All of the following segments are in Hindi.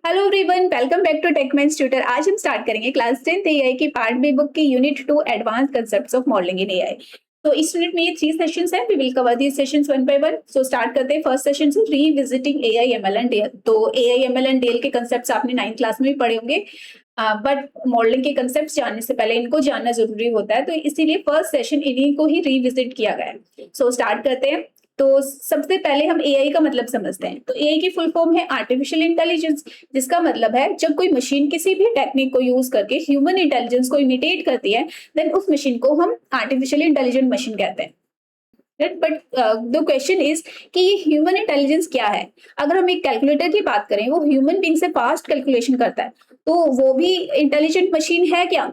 Hello everyone, welcome back to Techmens tutor. आज हम स्टार्ट करेंगे क्लास 10th एआई की पार्ट बी बुक की unit 2 advance concepts of modelling in AI. तो इस यूनिट में ये 3 सेशंस हैं। We will cover these sessions one by one. So start करते हैं फर्स्ट सेशन से, revisiting AI ML and DL. तो एआई एमएल एंड डीएल के कांसेप्ट्स आपने 9th क्लास में भी पढ़े होंगे, बट मॉडलिंग के कांसेप्ट्स जानने से पहले इनको जानना जरूरी होता है, तो इसीलिए फर्स्ट सेशन इन्हीं को ही रीविजिट किया गया है। सो स्टार्ट करते हैं। तो सबसे पहले हम एआई का मतलब समझते हैं। तो एआई की फुल फॉर्म है आर्टिफिशियल इंटेलिजेंस, जिसका मतलब है जब कोई मशीन किसी भी टेक्निक को यूज करके ह्यूमन इंटेलिजेंस को इमिटेट करती है, देन उस मशीन को हम आर्टिफिशियल इंटेलिजेंट मशीन कहते हैं। बट द क्वेश्चन इज कि ये ह्यूमन इंटेलिजेंस क्या है। अगर हम एक कैलकुलेटर की बात करें, वो ह्यूमन बीइंग से फास्ट कैलकुलेशन करता है, तो वो भी इंटेलिजेंट मशीन है क्या?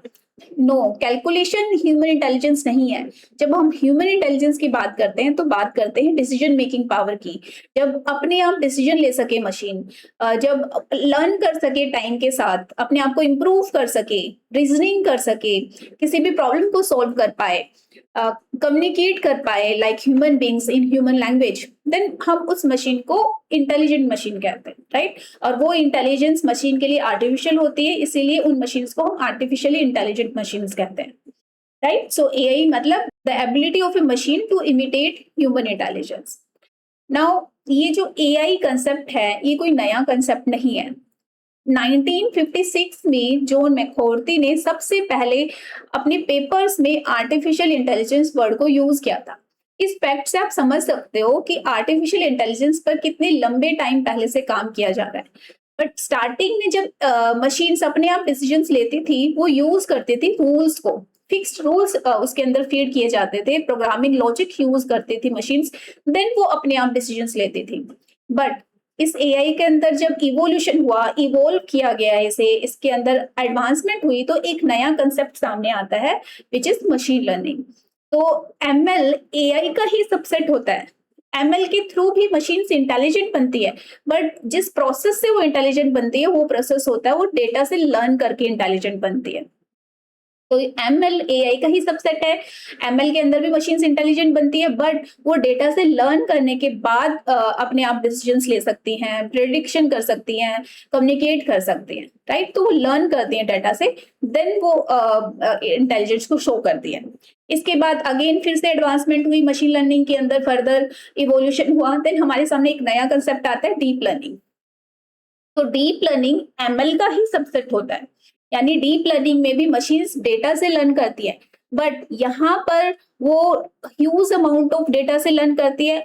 नो, कैलकुलेशन ह्यूमन इंटेलिजेंस नहीं है। जब हम ह्यूमन इंटेलिजेंस की बात करते हैं तो बात करते हैं डिसीजन मेकिंग पावर की। जब अपने आप डिसीजन ले सके मशीन, जब लर्न कर सके टाइम के साथ, अपने आप को इम्प्रूव कर सके, रीजनिंग कर सके, किसी भी प्रॉब्लम को सॉल्व कर पाए, कम्युनिकेट कर पाए like human beings in human language, then हम उस मशीन को इंटेलिजेंट मशीन कहते हैं, राइट। और वो इंटेलिजेंस मशीन के लिए आर्टिफिशियल होती है, इसीलिए उन मशीन्स को हम आर्टिफिशियली इंटेलिजेंट मशीन्स कहते हैं, राइट। सो एआई मतलब the ability of a machine to imitate human intelligence. Now ये जो एआई कंसेप्ट है, ये कोई नया कंसेप्ट नहीं है। 1956 में जॉन मैकहोर्थी ने सबसे पहले अपने पेपर्स में आर्टिफिशियल इंटेलिजेंस वर्ड को यूज किया था। इस फैक्ट से आप समझ सकते हो कि आर्टिफिशियल इंटेलिजेंस पर कितने लंबे टाइम पहले से काम किया जा रहा है। बट स्टार्टिंग में जब मशीन्स अपने आप डिसीजंस लेती थी, वो यूज करती थी रूल्स को, फिक्स्ड रूल्स उसके अंदर फीड किए जाते थे, प्रोग्रामिंग लॉजिक यूज करती थी मशीन्स, देन वो अपने आप डिसीजंस लेती थी। बट इस एआई के अंदर जब इवोल्यूशन हुआ, इवोल्व किया गया इसे, इसके अंदर एडवांसमेंट हुई, तो एक नया कंसेप्ट सामने आता है विच इज मशीन लर्निंग। तो एमएल एआई का ही सबसेट होता है। एमएल के थ्रू भी मशीन इंटेलिजेंट बनती है, बट जिस प्रोसेस से वो इंटेलिजेंट बनती है, वो प्रोसेस होता है वो डेटा से लर्न करके इंटेलिजेंट बनती है। तो एमएल एआई का ही सबसेट है। एमएल के अंदर भी मशीन्स इंटेलिजेंट बनती है, बट वो डेटा से लर्न करने के बाद अपने आप डिसीजंस ले सकती हैं, प्रेडिक्शन कर सकती हैं, कम्युनिकेट कर सकती हैं, राइट। तो वो लर्न करती हैं डेटा से, देन वो इंटेलिजेंस को शो करती है। इसके बाद अगेन फिर से एडवांसमेंट हुई मशीन लर्निंग के अंदर, फर्दर इवोल्यूशन हुआ, देन हमारे सामने एक नया कंसेप्ट आता है डीप लर्निंग। तो डीप लर्निंग एमएल का ही सबसेट होता है, यानी डीप लर्निंग में भी मशीन्स डेटा से लर्न करती है, बट यहाँ पर वो ह्यूज अमाउंट ऑफ डेटा से लर्न करती है,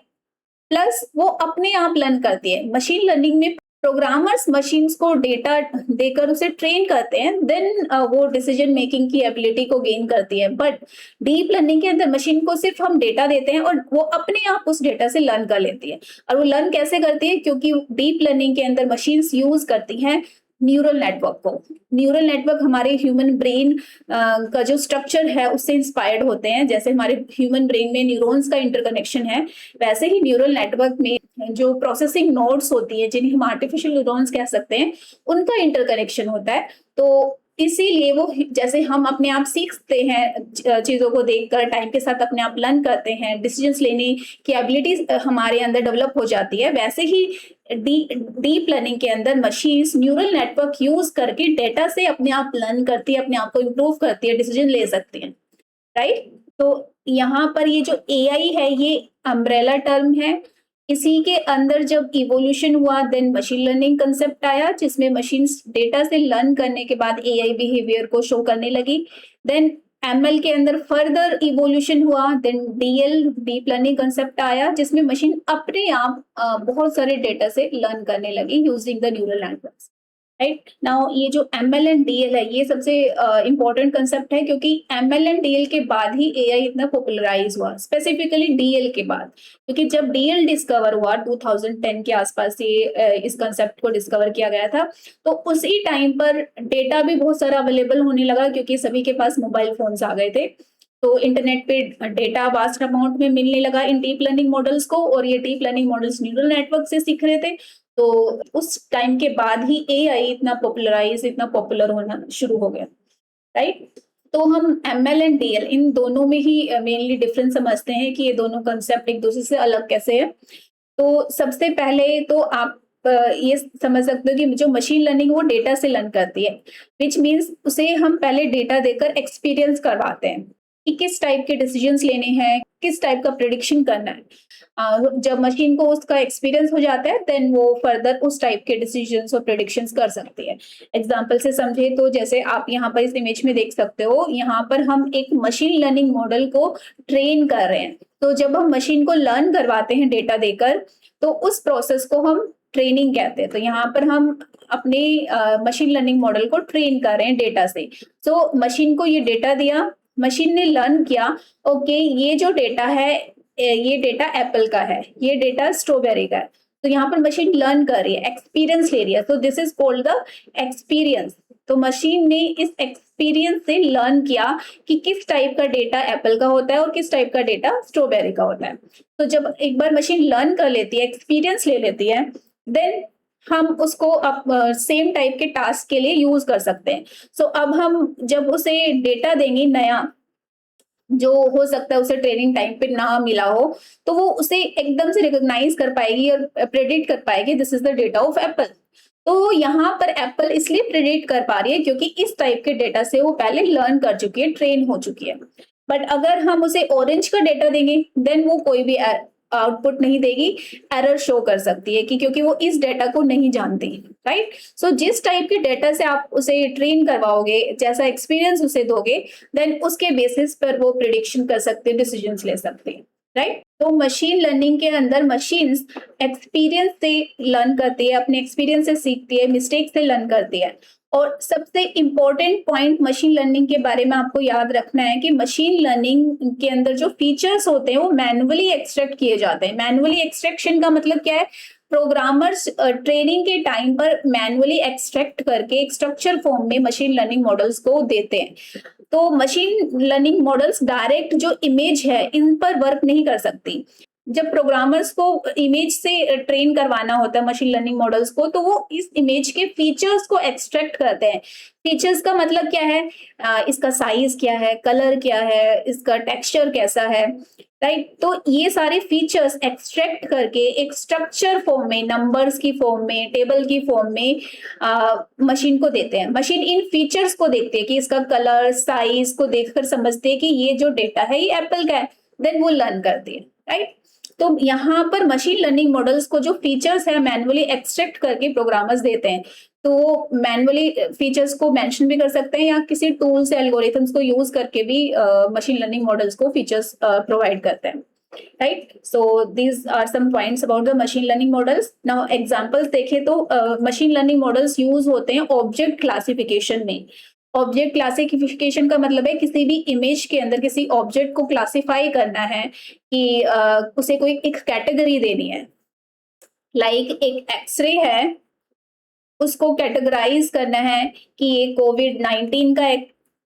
प्लस वो अपने आप लर्न करती है। मशीन लर्निंग में प्रोग्रामर्स मशीन्स को डेटा देकर उसे ट्रेन करते हैं, देन वो डिसीजन मेकिंग की एबिलिटी को गेन करती है। बट डीप लर्निंग के अंदर मशीन को सिर्फ हम डेटा देते हैं और वो अपने आप उस डेटा से लर्न कर लेती है। और वो लर्न कैसे करती है? क्योंकि डीप लर्निंग के अंदर मशीन्स यूज करती हैं न्यूरल नेटवर्क को। न्यूरल नेटवर्क हमारे ह्यूमन ब्रेन का जो स्ट्रक्चर है उससे इंस्पायर्ड होते हैं। जैसे हमारे ह्यूमन ब्रेन में न्यूरॉन्स का इंटरकनेक्शन है, वैसे ही न्यूरल नेटवर्क में जो प्रोसेसिंग नोड्स होती है, जिन्हें हम आर्टिफिशियल न्यूरॉन्स कह सकते हैं, उनका इंटरकनेक्शन होता है। तो इसीलिए वो, जैसे हम अपने आप सीखते हैं चीजों को देखकर, टाइम के साथ अपने आप लर्न करते हैं, डिसीजंस लेने की एबिलिटीज हमारे अंदर डेवलप हो जाती है, वैसे ही डीप लर्निंग के अंदर मशीन्स न्यूरल नेटवर्क यूज करके डेटा से अपने आप लर्न करती है, अपने आप को इम्प्रूव करती है, डिसीजन ले सकती है, राइट। तो यहाँ पर ये जो एआई है, ये अम्ब्रेला टर्म है। इसी के अंदर जब इवोल्यूशन हुआ, देन मशीन लर्निंग कंसेप्ट आया, जिसमें मशीन्स डेटा से लर्न करने के बाद एआई बिहेवियर को शो करने लगी। देन एमएल के अंदर फर्दर इवोल्यूशन हुआ, then DL deep learning concept आया, जिसमें मशीन अपने आप बहुत सारे डेटा से लर्न करने लगी using the neural networks, right. Now ये जो एमएल एंड डीएल है, ये सबसे इंपॉर्टेंट कंसेप्ट है, क्योंकि एमएल एंड डीएल के बाद ही एआई इतना पॉपुलराइज हुआ, स्पेसिफिकली डीएल के बाद। क्योंकि जब डीएल डिस्कवर हुआ 2010 के आसपास, ये इस कंसेप्ट को डिस्कवर किया गया था, तो उसी टाइम पर डेटा भी बहुत सारा अवेलेबल होने लगा, क्योंकि सभी के पास मोबाइल फोन्स आ गए थे। तो इंटरनेट पे डेटा वास्ट अमाउंट में मिलने लगा इन डीप लर्निंग मॉडल्स को, और ये deep learning models neural network से सीख रहे थे। तो उस टाइम के बाद ही एआई इतना पॉपुलराइज, इतना पॉपुलर होना शुरू हो गया, राइट। तो हम एमएल एंड डीएल इन दोनों में ही मेनली डिफरेंस समझते हैं कि ये दोनों कंसेप्ट एक दूसरे से अलग कैसे है। तो सबसे पहले तो आप ये समझ सकते हो कि जो मशीन लर्निंग वो डेटा से लर्न करती है, विच मीन्स उसे हम पहले डेटा देकर एक्सपीरियंस करवाते हैं कि किस टाइप के डिसीजंस लेने हैं, किस टाइप का प्रिडिक्शन करना है। जब मशीन को उसका एक्सपीरियंस हो जाता है देन वो फर्दर उस टाइप के डिसीजंस और प्रिडिक्शंस कर सकती है। एग्जांपल से समझे तो जैसे आप यहाँ पर इस इमेज में देख सकते हो, यहाँ पर हम एक मशीन लर्निंग मॉडल को ट्रेन कर रहे हैं। तो जब हम मशीन को लर्न करवाते हैं डेटा देकर, तो उस प्रोसेस को हम ट्रेनिंग कहते हैं। तो यहाँ पर हम अपने मशीन लर्निंग मॉडल को ट्रेन कर रहे हैं डेटा से। तो मशीन को ये डेटा दिया, मशीन ने लर्न किया, ओके ये जो डेटा है ये डेटा एप्पल का है, ये डेटा स्ट्रॉबेरी का है। तो यहाँ पर मशीन लर्न कर रही है, एक्सपीरियंस ले रही है। तो this is called the experience. तो मशीन ने इस एक्सपीरियंस से लर्न किया कि किस टाइप का डेटा एप्पल का होता है और किस टाइप का डेटा स्ट्रॉबेरी का होता है। तो जब एक बार मशीन लर्न कर लेती है, एक्सपीरियंस ले लेती है, देन हम उसको सेम टाइप के टास्क के लिए यूज कर सकते हैं। सो अब हम जब उसे डेटा देंगे नया, जो हो सकता है उसे ट्रेनिंग टाइम पे ना मिला हो, तो वो उसे एकदम से रिकॉग्नाइज कर पाएगी और प्रेडिक्ट कर पाएगी this is the data of Apple. तो यहाँ पर एप्पल इसलिए प्रेडिक्ट कर पा रही है क्योंकि इस टाइप के डेटा से वो पहले लर्न कर चुकी है, ट्रेन हो चुकी है। बट अगर हम उसे ऑरेंज का डेटा देंगे देन वो कोई भी आउटपुट नहीं देगी, एरर शो कर सकती है कि क्योंकि वो इस डेटा को नहीं जानती, राइट। सो जिस टाइप के डेटा से आप उसे ट्रेन करवाओगे, जैसा एक्सपीरियंस उसे दोगे, देन उसके बेसिस पर वो प्रिडिक्शन कर सकते हैं, डिसीजंस ले सकते हैं, राइट। तो मशीन लर्निंग के अंदर मशीन्स एक्सपीरियंस से लर्न करती है, अपने एक्सपीरियंस से सीखती है, मिस्टेक से लर्न करती है। और सबसे इंपॉर्टेंट पॉइंट मशीन लर्निंग के बारे में आपको याद रखना है कि मशीन लर्निंग के अंदर जो फीचर्स होते हैं वो मैनुअली एक्सट्रैक्ट किए जाते हैं। मैनुअली एक्सट्रैक्शन का मतलब क्या है? प्रोग्रामर्स ट्रेनिंग के टाइम पर मैनुअली एक्सट्रैक्ट करके एक स्ट्रक्चर फॉर्म में मशीन लर्निंग मॉडल्स को देते हैं। तो मशीन लर्निंग मॉडल्स डायरेक्ट जो इमेज है इन पर वर्क नहीं कर सकती। जब प्रोग्रामर्स को इमेज से ट्रेन करवाना होता है मशीन लर्निंग मॉडल्स को, तो वो इस इमेज के फीचर्स को एक्सट्रैक्ट करते हैं। फीचर्स का मतलब क्या है? इसका साइज क्या है, कलर क्या है, इसका टेक्सचर कैसा है, राइट। तो ये सारे फीचर्स एक्सट्रैक्ट करके एक स्ट्रक्चर फॉर्म में, नंबर्स की फॉर्म में, टेबल की फॉर्म में मशीन को देते हैं। मशीन इन फीचर्स को देखते हैं कि इसका कलर, साइज को देखकर समझते हैं कि ये जो डेटा है ये एप्पल का है, देन वो लर्न करती है, राइट। तो यहाँ पर मशीन लर्निंग मॉडल्स को जो फीचर्स है मैनुअली एक्सट्रैक्ट करके प्रोग्रामर्स देते हैं। तो मैनुअली फीचर्स को मेंशन भी कर सकते हैं या किसी टूल से एल्गोरिथम्स को यूज करके भी मशीन लर्निंग मॉडल्स को फीचर्स प्रोवाइड करते हैं, right. So these are some points about the machine learning models. Now examples देखें तो मशीन लर्निंग मॉडल्स यूज होते हैं ऑब्जेक्ट क्लासिफिकेशन में। ऑब्जेक्ट क्लासिफिकेशन का मतलब है किसी भी इमेज के अंदर किसी ऑब्जेक्ट को क्लासिफाई करना है कि उसे कोई एक कैटेगरी देनी है। लाइक एक एक्सरे है, उसको कैटेगराइज करना है कि ये कोविड-19 का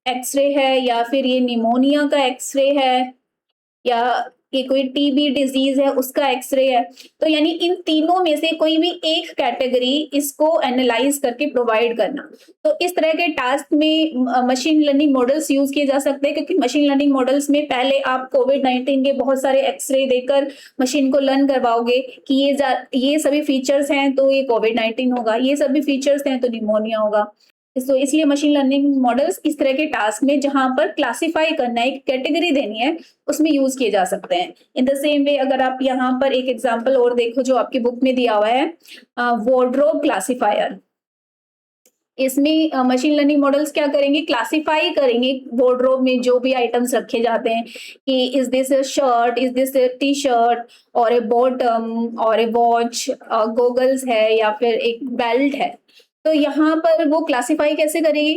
एक्सरे है या फिर ये निमोनिया का एक्सरे है या कि कोई टीबी डिजीज है उसका एक्सरे है। तो यानी इन तीनों में से कोई भी एक कैटेगरी इसको एनालाइज करके प्रोवाइड करना। तो इस तरह के टास्क में मशीन लर्निंग मॉडल्स यूज किए जा सकते हैं, क्योंकि मशीन लर्निंग मॉडल्स में पहले आप कोविड-19 के बहुत सारे एक्सरे देकर मशीन को लर्न करवाओगे कि ये सभी फीचर्स हैं तो ये कोविड-19 होगा, ये सभी फीचर्स हैं तो निमोनिया होगा। तो इसलिए मशीन लर्निंग मॉडल्स इस तरह के टास्क में जहां पर क्लासिफाई करना है, एक कैटेगरी देनी है, उसमें यूज किए जा सकते हैं। इन द सेम वे अगर आप यहाँ पर एक एग्जांपल और देखो जो आपकी बुक में दिया हुआ है, वार्डरोब क्लासिफायर। इसमें मशीन लर्निंग मॉडल्स क्या करेंगे? क्लासिफाई करेंगे वार्डरोब में जो भी आइटम्स रखे जाते हैं कि is this a shirt, is this a T shirt और ए बॉटम और ए वॉच, गॉगल्स है या फिर एक बेल्ट है। तो यहाँ पर वो क्लासिफाई कैसे करेगी?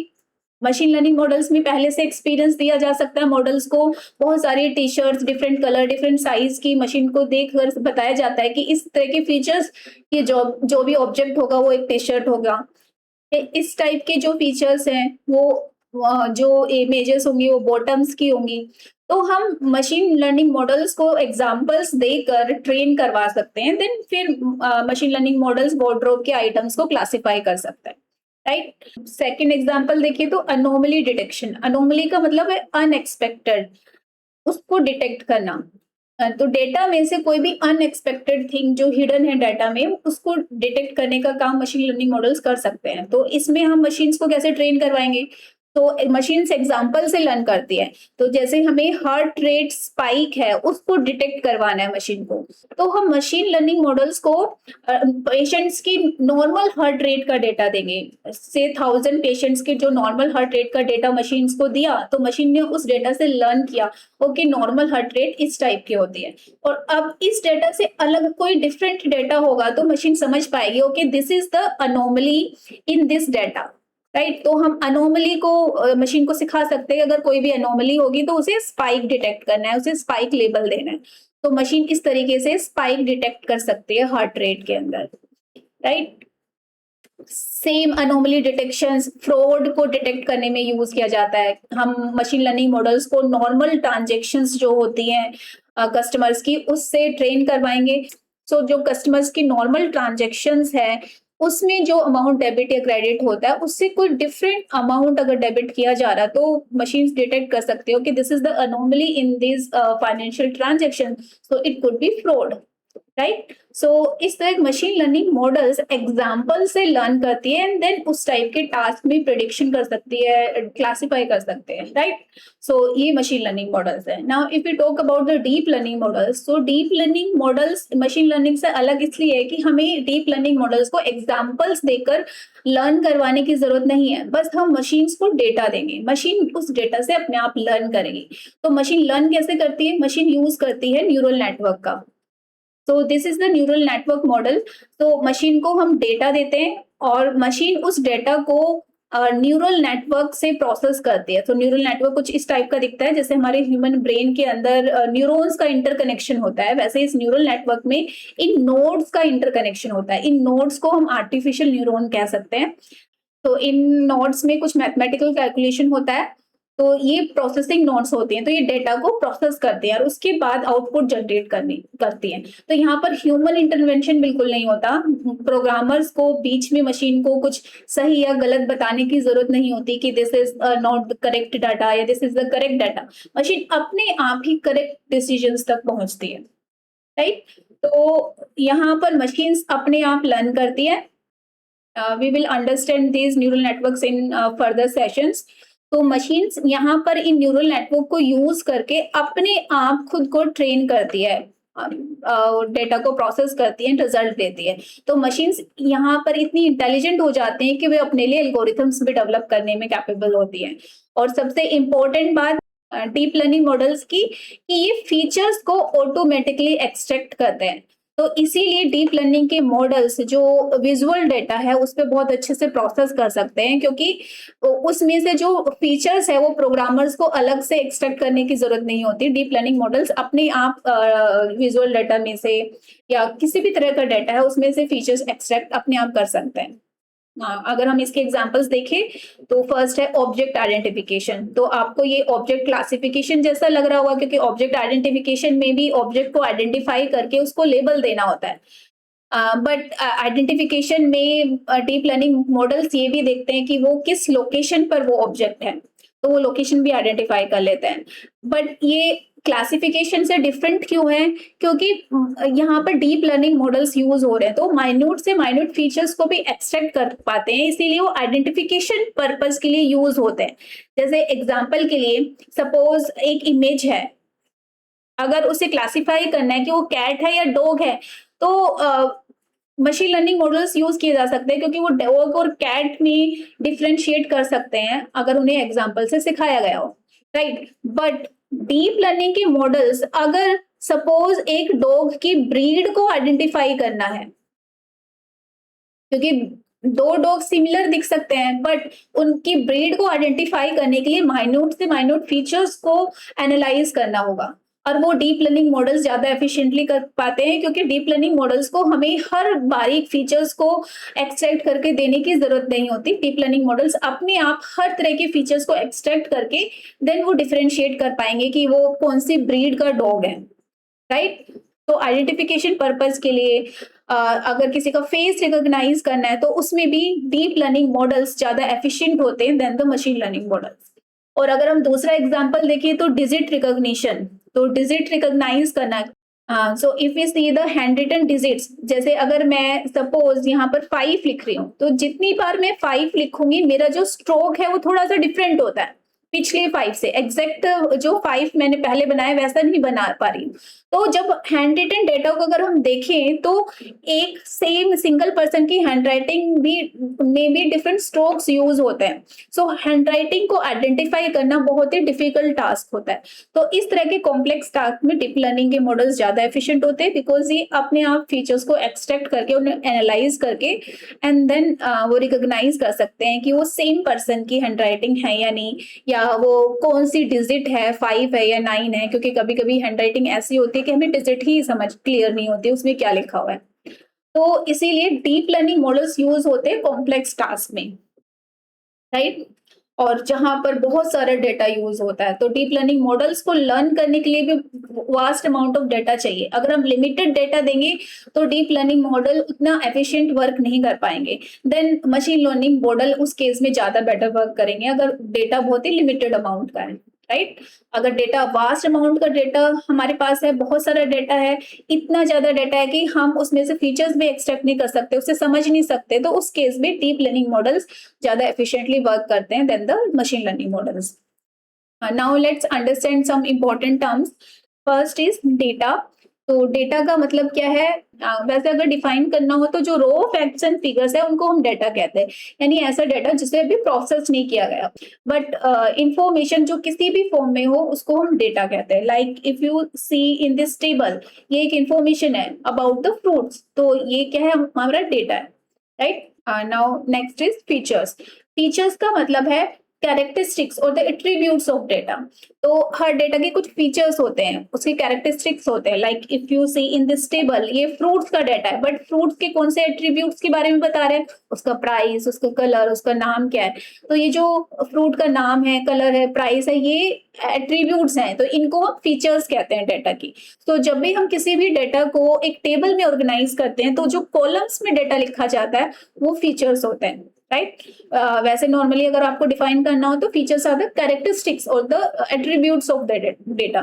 मशीन लर्निंग मॉडल्स में पहले से एक्सपीरियंस दिया जा सकता है मॉडल्स को। बहुत सारी T shirts different colour, different size की मशीन को देखकर बताया जाता है कि इस तरह के फीचर्स, ये जो भी ऑब्जेक्ट होगा वो एक टी शर्ट होगा। इस टाइप के जो फीचर्स हैं वो जो इमेजेस होंगी वो बॉटम्स की होंगी। तो हम मशीन लर्निंग मॉडल्स को एग्जांपल्स देकर ट्रेन करवा सकते हैं, देन फिर मशीन लर्निंग मॉडल्स वार्डरोब के आइटम्स को क्लासिफाई कर सकते हैं, राइट। सेकंड एग्जांपल देखिए तो अनोमली डिटेक्शन। अनोमली का मतलब है अनएक्सपेक्टेड, उसको डिटेक्ट करना। तो डेटा में से कोई भी अनएक्सपेक्टेड थिंग जो हिडन है डाटा में, उसको डिटेक्ट करने का काम मशीन लर्निंग मॉडल्स कर सकते हैं। तो इसमें हम मशीन्स को कैसे ट्रेन करवाएंगे? तो मशीन्स एग्जाम्पल से लर्न करती है। तो जैसे हमें हार्ट रेट स्पाइक है, उसको डिटेक्ट करवाना है मशीन को, तो हम मशीन लर्निंग मॉडल्स को पेशेंट्स की नॉर्मल हार्ट रेट का डेटा देंगे। से 1000 पेशेंट्स के जो नॉर्मल हार्ट रेट का डेटा मशीन्स को दिया, तो मशीन ने उस डेटा से लर्न किया ओके नॉर्मल हार्ट रेट इस टाइप की होती है। और अब इस डेटा से अलग कोई डिफरेंट डेटा होगा तो मशीन समझ पाएगी okay this is the anomaly in this data, right. तो हम अनोमली को मशीन को सिखा सकते हैं, अगर कोई भी अनोमली होगी तो उसे स्पाइक डिटेक्ट करना है, उसे स्पाइक लेबल देना है। तो मशीन इस तरीके से स्पाइक डिटेक्ट कर सकती है हार्ट रेट के अंदर, right. Same anomaly detection fraud को डिटेक्ट करने में यूज किया जाता है। हम मशीन लर्निंग मॉडल्स को नॉर्मल ट्रांजेक्शन्स जो होती हैं कस्टमर्स की, उससे ट्रेन करवाएंगे। सो जो कस्टमर्स की नॉर्मल ट्रांजेक्शन्स है, उसमें जो अमाउंट डेबिट या क्रेडिट होता है, उससे कोई डिफरेंट अमाउंट अगर डेबिट किया जा रहा है तो मशीन डिटेक्ट कर सकते हो कि this is the anomaly in this financial transaction, so it could be fraud, right. So इस तरह मशीन लर्निंग मॉडल्स एग्जाम्पल से लर्न करती है एंड देन उस टाइप के टास्क में प्रिडिक्शन कर सकती है, क्लासिफाई कर सकते हैं, राइट। सो ये मशीन लर्निंग मॉडल्स है। Now if you talk about the deep learning models, so deep learning models machine learning से अलग इसलिए है कि हमें डीप लर्निंग मॉडल्स को एग्जाम्पल्स देकर लर्न करवाने की जरूरत नहीं है, बस हम मशीन्स को डेटा देंगे, मशीन उस डेटा से अपने आप लर्न करेगी। तो मशीन लर्न कैसे करती है? मशीन यूज करती है न्यूरल नेटवर्क का। तो this is the neural network model. तो मशीन को हम डेटा देते हैं और मशीन उस डेटा को न्यूरल नेटवर्क से प्रोसेस करती है। तो न्यूरल नेटवर्क कुछ इस टाइप का दिखता है, जैसे हमारे ह्यूमन ब्रेन के अंदर न्यूरॉन्स का इंटरकनेक्शन होता है, वैसे इस न्यूरल नेटवर्क में इन नोड्स का इंटरकनेक्शन होता है। इन नोड्स को हम आर्टिफिशियल न्यूरॉन कह सकते हैं। तो इन नोड्स में कुछ मैथमेटिकल कैलकुलेशन होता है, तो ये प्रोसेसिंग नोड्स होती हैं, तो ये डेटा को प्रोसेस करती है और उसके बाद आउटपुट जनरेट करती है। तो यहाँ पर ह्यूमन इंटरवेंशन बिल्कुल नहीं होता। प्रोग्रामर्स को बीच में मशीन को कुछ सही या गलत बताने की जरूरत नहीं होती कि this is not the correct data या this is the correct data. Machine अपने आप ही करेक्ट डिसीजंस तक पहुंचती है, राइट। तो यहाँ पर मशीन्स अपने आप लर्न करती है। We will understand these neural networks in further sessions. तो मशीन्स यहाँ पर इन न्यूरल नेटवर्क को यूज करके अपने आप खुद को ट्रेन करती है, डेटा को प्रोसेस करती है, रिजल्ट देती है। तो मशीन्स यहाँ पर इतनी इंटेलिजेंट हो जाती हैं कि वे अपने लिए एल्गोरिथम्स भी डेवलप करने में कैपेबल होती हैं। और सबसे इम्पोर्टेंट बात डीप लर्निंग मॉडल्स की कि ये फीचर्स को ऑटोमेटिकली एक्सट्रैक्ट करते हैं। तो इसीलिए डीप लर्निंग के मॉडल्स जो विजुअल डेटा है उस पर बहुत अच्छे से प्रोसेस कर सकते हैं, क्योंकि उसमें से जो फीचर्स है वो प्रोग्रामर्स को अलग से एक्सट्रैक्ट करने की जरूरत नहीं होती। डीप लर्निंग मॉडल्स अपने आप विजुअल डेटा में से या किसी भी तरह का डेटा है उसमें से फीचर्स एक्सट्रैक्ट अपने आप कर सकते हैं। अगर हम इसके एग्जांपल्स देखें तो फर्स्ट है ऑब्जेक्ट आइडेंटिफिकेशन। तो आपको ये ऑब्जेक्ट क्लासिफिकेशन जैसा लग रहा होगा, क्योंकि ऑब्जेक्ट आइडेंटिफिकेशन में भी ऑब्जेक्ट को आइडेंटिफाई करके उसको लेबल देना होता है। बट आइडेंटिफिकेशन में डीप लर्निंग मॉडल्स ये भी देखते हैं कि वो किस लोकेशन पर वो ऑब्जेक्ट है, तो वो लोकेशन भी आइडेंटिफाई कर लेते हैं। बट ये क्लासिफिकेशन से डिफरेंट क्यों है? क्योंकि यहाँ पर डीप लर्निंग मॉडल्स यूज हो रहे हैं, तो माइन्यूट से माइन्यूट फीचर्स को भी एक्सट्रैक्ट कर पाते हैं, इसीलिए वो आइडेंटिफिकेशन पर्पस के लिए यूज होते हैं। जैसे एग्जाम्पल के लिए सपोज एक इमेज है, अगर उसे क्लासिफाई करना है कि वो कैट है या डॉग है, तो मशीन लर्निंग मॉडल्स यूज किए जा सकते हैं, क्योंकि वो डॉग और कैट में डिफ्रेंशिएट कर सकते हैं अगर उन्हें एग्जाम्पल से सिखाया गया हो, राइट। बट डीप लर्निंग के मॉडल्स अगर सपोज एक डॉग की ब्रीड को आइडेंटिफाई करना है, क्योंकि दो डॉग सिमिलर दिख सकते हैं बट उनकी ब्रीड को आइडेंटिफाई करने के लिए माइन्यूट से माइन्यूट फीचर्स को एनालाइज करना होगा, और वो डीप लर्निंग मॉडल्स ज्यादा एफिशिएंटली कर पाते हैं, क्योंकि डीप लर्निंग मॉडल्स को हमें हर बारीक फीचर्स को एक्सट्रैक्ट करके देने की जरूरत नहीं होती। डीप लर्निंग मॉडल्स अपने आप हर तरह के फीचर्स को एक्सट्रैक्ट करके देन वो डिफरेंशिएट कर पाएंगे कि वो कौन सी ब्रीड का डॉग है, राइट। तो आइडेंटिफिकेशन पर्पस के लिए अगर किसी का फेस रिकॉग्नाइज करना है तो उसमें भी डीप लर्निंग मॉडल्स ज्यादा एफिशिएंट होते हैं then the machine learning models. और अगर हम दूसरा एग्जांपल देखें तो डिजिट रिकॉग्निशन, तो डिजिट रिकॉग्नाइज करना। So if you see the handwritten digits, जैसे अगर मैं सपोज यहाँ पर 5 लिख रही हूँ, तो जितनी बार मैं 5 लिखूंगी मेरा जो स्ट्रोक है वो थोड़ा सा डिफरेंट होता है पिछले 5 से। एग्जैक्ट जो 5 मैंने पहले बनाया वैसा नहीं बना पा रही हूँ। तो जब हैंड रिटन डेटा को अगर हम देखें तो एक सेम सिंगल पर्सन की हैंडराइटिंग भी में भी डिफरेंट स्ट्रोक्स यूज होते हैं। सो हैंडराइटिंग को आइडेंटिफाई करना बहुत ही डिफिकल्ट टास्क होता है। तो इस तरह के कॉम्प्लेक्स टास्क में डीप लर्निंग के मॉडल्स ज्यादा एफिशिएंट होते हैं, बिकॉज ये अपने आप फीचर्स को एक्सट्रैक्ट करके उन्हें एनालाइज करके एंड देन वो रिकॉग्नाइज कर सकते हैं कि वो सेम पर्सन की हैंडराइटिंग है या नहीं, या वो कौन सी डिजिट है, 5 है या 9 है। क्योंकि कभी कभी हैंडराइटिंग ऐसी होती है कि हमें डिजिट ही समझ क्लियर नहीं होती उसमें क्या लिखा हुआ है। तो इसीलिए डीप लर्निंग मॉडल्स यूज होते हैं कॉम्प्लेक्स टास्क में, राइट। और जहां पर बहुत सारा डेटा यूज होता है, तो डीप लर्निंग मॉडल्स को लर्न करने के लिए भी वास्ट अमाउंट ऑफ डेटा चाहिए। अगर हम लिमिटेड डेटा देंगे तो डीप लर्निंग मॉडल उतना एफिशिएंट वर्क नहीं कर पाएंगे। देन मशीन लर्निंग मॉडल उस केस में ज्यादा बेटर वर्क करेंगे अगर डेटा बहुत ही लिमिटेड अमाउंट का है, राइट। अगर डेटा वास्ट अमाउंट का डेटा हमारे पास है, बहुत सारा डेटा है, इतना ज्यादा डेटा है कि हम उसमें से फीचर्स भी एक्सट्रैक्ट नहीं कर सकते, उसे समझ नहीं सकते, तो उस केस में डीप लर्निंग मॉडल्स ज्यादा एफिशिएंटली वर्क करते हैं then the machine learning models. Now let's understand some important terms. First is data. तो डेटा का मतलब क्या है? वैसे अगर डिफाइन करना हो तो जो रो फैक्ट्स एंड फिगर्स है उनको हम डेटा कहते हैं, यानी ऐसा डेटा जिसे अभी प्रोसेस नहीं किया गया, बट इंफॉर्मेशन जो किसी भी फॉर्म में हो उसको हम डेटा कहते हैं। Like if you see in this table, ये एक इंफॉर्मेशन है अबाउट द फ्रूट्स, तो ये क्या है? हमारा डेटा है, right. Now next is features. Features का मतलब है कैरेक्टरिस्टिक्स और द एट्रीब्यूट्स ऑफ डेटा। तो हर डेटा के कुछ फीचर्स होते हैं, उसके कैरेक्टरिस्टिक्स होते हैं। Like if you see in this table, ये फ्रूट्स का डेटा है, बट फ्रूट्स के कौन से एट्रीब्यूट्स के बारे में बता रहे हैं? उसका प्राइस, उसका कलर, उसका नाम क्या है। तो ये जो फ्रूट का नाम है, कलर है, प्राइस है, ये एट्रीब्यूट्स हैं, तो इनको हम फीचर्स कहते हैं डेटा की। तो जब भी हम किसी भी डेटा को एक टेबल में ऑर्गेनाइज करते हैं तो जो कॉलम्स में डेटा लिखा जाता है वो फीचर्स होते हैं, राइट। वैसे नॉर्मली अगर आपको डिफाइन करना हो तो फीचर्स आर द कैरेक्टरिस्टिक्स और the attributes of the data.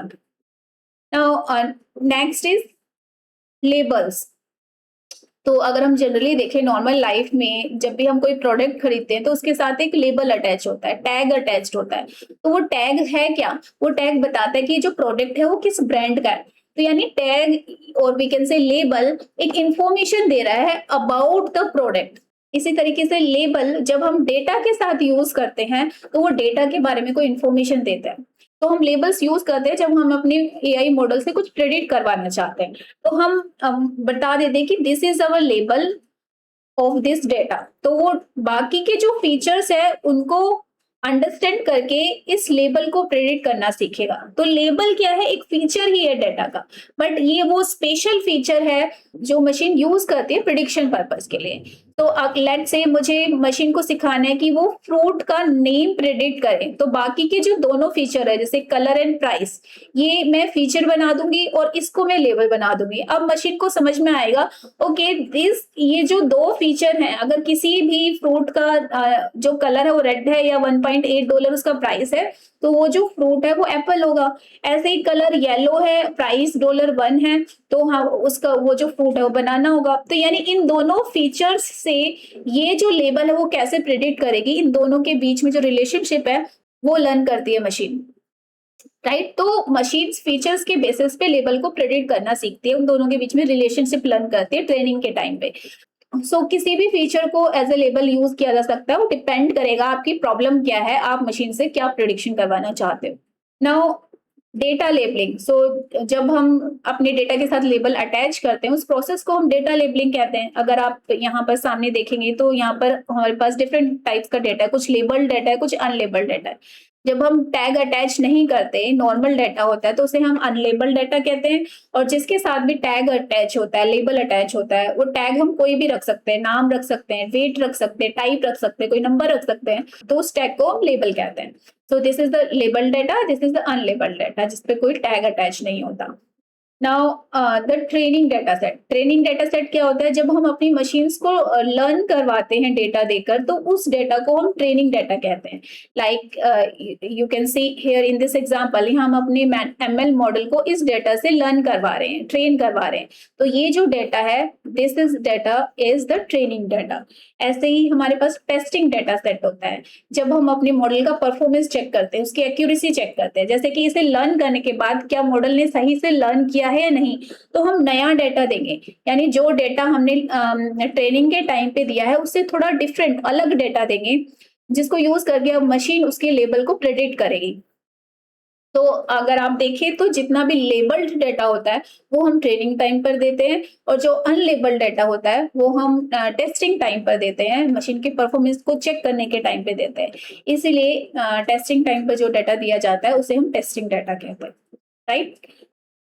Now next is labels. तो अगर हम जनरली देखें नॉर्मल लाइफ में, जब भी हम कोई प्रोडक्ट खरीदते हैं तो उसके साथ एक लेबल अटैच होता है, टैग अटैच्ड होता है। तो वो टैग है क्या? वो टैग बताता है कि जो प्रोडक्ट है वो किस ब्रांड का है। तो यानी टैग और वी कैन से लेबल एक इंफॉर्मेशन दे रहा है अबाउट द प्रोडक्ट। इसी तरीके से लेबल जब हम डेटा के साथ यूज करते हैं तो वो डेटा के बारे में कोई इंफॉर्मेशन देता है। तो हम लेबल्स यूज करते हैं जब हम अपने एआई मॉडल से कुछ प्रेडिक्ट करवाना चाहते हैं, तो हम बता देते हैं कि this is our label of this data. तो वो बाकी के जो फीचर्स है उनको अंडरस्टैंड करके इस लेबल को प्रेडिक्ट करना सीखेगा। तो लेबल क्या है? एक फीचर ही है डेटा का, बट ये वो स्पेशल फीचर है जो मशीन यूज करती है प्रिडिक्शन पर्पस के लिए। तो लेट्स से मुझे मशीन को सिखाना है कि वो फ्रूट का नेम प्रेडिक्ट करे, तो बाकी के जो दोनों फीचर है जैसे कलर एंड प्राइस, ये मैं फीचर बना दूंगी और इसको मैं लेबल बना दूंगी। अब मशीन को समझ में आएगा ओके ये जो दो फीचर हैं, अगर किसी भी फ्रूट का जो कलर है वो रेड है या $1.8 उसका प्राइस है, तो वो जो फ्रूट है वो एप्पल होगा। ऐसे ही कलर येलो है, प्राइस $1 है, तो हाँ उसका वो जो फ्रूट है वो बनाना होगा। तो यानी इन दोनों फीचर्स से ये जो लेबल है वो कैसे प्रेडिक्ट करेगी, इन दोनों के बीच में जो रिलेशनशिप है वो लर्न करती है मशीन, राइट। तो मशीन फीचर्स के बेसिस पे लेबल को प्रेडिक्ट करना सीखती है, उन दोनों के बीच में रिलेशनशिप लर्न करती है ट्रेनिंग के टाइम पे। किसी भी फीचर को एज ए लेबल यूज किया जा सकता है, वो डिपेंड करेगा आपकी प्रॉब्लम क्या है, आप मशीन से क्या प्रेडिक्शन करवाना चाहते हो। Now data labelling. जब हम अपने डेटा के साथ लेबल अटैच करते हैं उस प्रोसेस को हम डेटा लेबलिंग कहते हैं। अगर आप यहाँ पर सामने देखेंगे तो यहाँ पर हमारे पास डिफरेंट टाइप्स का डेटा है, कुछ लेबल्ड डेटा है, कुछ अनलेबल्ड डेटा है। जब हम टैग अटैच नहीं करते, नॉर्मल डेटा होता है, तो उसे हम अनलेबल्ड डेटा कहते हैं। और जिसके साथ भी टैग अटैच होता है, लेबल अटैच होता है, वो टैग हम कोई भी रख सकते हैं, नाम रख सकते हैं, वेट रख सकते हैं, टाइप रख सकते हैं, कोई नंबर रख सकते हैं, तो उस टैग को हम लेबल कहते हैं। सो this is the labelled data, this is the unlabelled data जिसपे कोई टैग अटैच नहीं होता। Now the training data set. Training data set क्या होता है? जब हम अपनी मशीन्स को लर्न करवाते हैं डेटा देकर, तो उस डेटा को हम ट्रेनिंग डेटा कहते हैं। Like you can see here in this example, हम अपने एमएल मॉडल को इस डेटा से लर्न करवा रहे हैं, ट्रेन करवा रहे हैं। तो ये जो डेटा है, this is data is the training data. ऐसे ही हमारे पास टेस्टिंग डेटा सेट होता है, जब हम अपने मॉडल का परफॉर्मेंस चेक करते हैं, उसकी एक्यूरेसी चेक करते हैं, जैसे कि इसे लर्न करने के बाद क्या मॉडल ने सही से लर्न किया है या नहीं, तो हम नया डेटा देंगे। यानी जो डेटा हमने ट्रेनिंग के टाइम पे दिया है उससे थोड़ा डिफरेंट, अलग डेटा देंगे, जिसको यूज करके अब मशीन उसके लेबल को प्रेडिक्ट करेगी। तो अगर आप देखें तो जितना भी लेबल्ड डेटा होता है वो हम ट्रेनिंग टाइम पर देते हैं, और जो अनलेबल्ड डेटा होता है वो हम टेस्टिंग टाइम पर देते हैं, मशीन की परफॉर्मेंस को चेक करने के टाइम पे देते हैं। इसीलिए टेस्टिंग टाइम पर जो डेटा दिया जाता है उसे हम टेस्टिंग डेटा कहते हैं, right.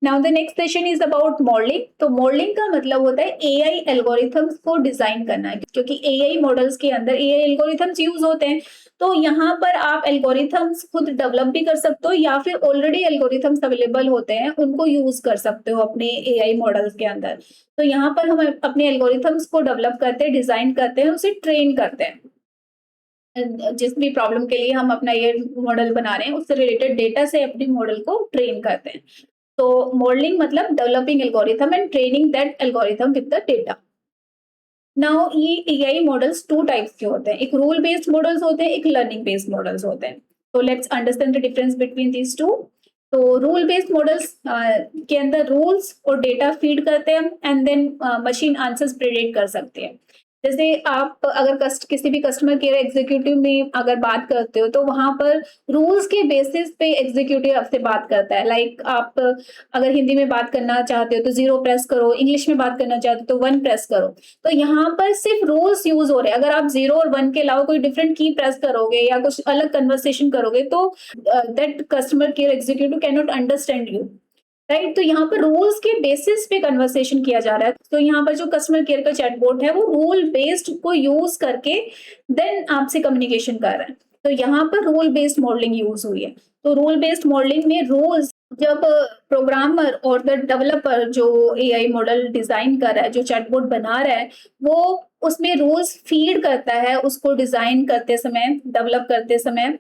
Now the next session is about modelling. तो मॉडलिंग का मतलब होता है एआई एल्गोरिथम्स को डिजाइन करना है, क्योंकि एआई मॉडल्स के अंदर एआई एल्गोरिथम्स यूज होते हैं। तो यहाँ पर आप एल्गोरिथम्स खुद डेवलप भी कर सकते हो, या फिर ऑलरेडी एल्गोरिथम्स अवेलेबल होते हैं उनको यूज कर सकते हो अपने एआई मॉडल्स के अंदर। तो यहाँ पर हम अपने एल्गोरिथम्स को डेवलप करते हैं, डिजाइन करते हैं, उसे ट्रेन करते हैं। जिस भी प्रॉब्लम के लिए हम अपना ये मॉडल बना रहे हैं उससे रिलेटेड डेटा से अपने मॉडल को ट्रेन करते हैं। तो मॉडलिंग मतलब developing algorithm and training that algorithm with the data. Now ये एआई मॉडल्स टू टाइप्स के होते हैं, एक रूल बेस्ड मॉडल्स होते हैं, एक लर्निंग बेस्ड मॉडल्स होते हैं। तो let's understand the difference between these two. तो रूल बेस्ड मॉडल्स के अंदर रूल्स और डेटा फीड करते हैं and then machine answers predict कर सकते हैं। जैसे आप अगर किसी भी कस्टमर केयर एग्जीक्यूटिव में अगर बात करते हो तो वहां पर रूल्स के बेसिस पे एग्जीक्यूटिव आपसे बात करता है। लाइक आप अगर हिंदी में बात करना चाहते हो तो 0 प्रेस करो, इंग्लिश में बात करना चाहते हो तो 1 प्रेस करो। तो यहाँ पर सिर्फ रूल्स यूज हो रहे हैं। अगर आप 0 और 1 के अलावा कोई डिफरेंट की प्रेस करोगे या कुछ अलग कन्वर्सेशन करोगे तो that customer care executive can not understand you, right. तो यहाँ पर रूल्स के बेसिस पे कन्वर्सेशन किया जा रहा है। तो यहाँ पर जो कस्टमर केयर का चैटबॉट है वो रूल बेस्ड को यूज करके देन आपसे कम्युनिकेशन कर रहा है। तो यहाँ पर रूल बेस्ड मॉडलिंग यूज हुई है। तो रूल बेस्ड मॉडलिंग में रूल्स, जब प्रोग्रामर और द डेवलपर जो एआई मॉडल डिजाइन कर रहा है, जो चैटबॉट बना रहा है, वो उसमें रूल्स फीड करता है उसको डिजाइन करते समय, डेवलप करते समय।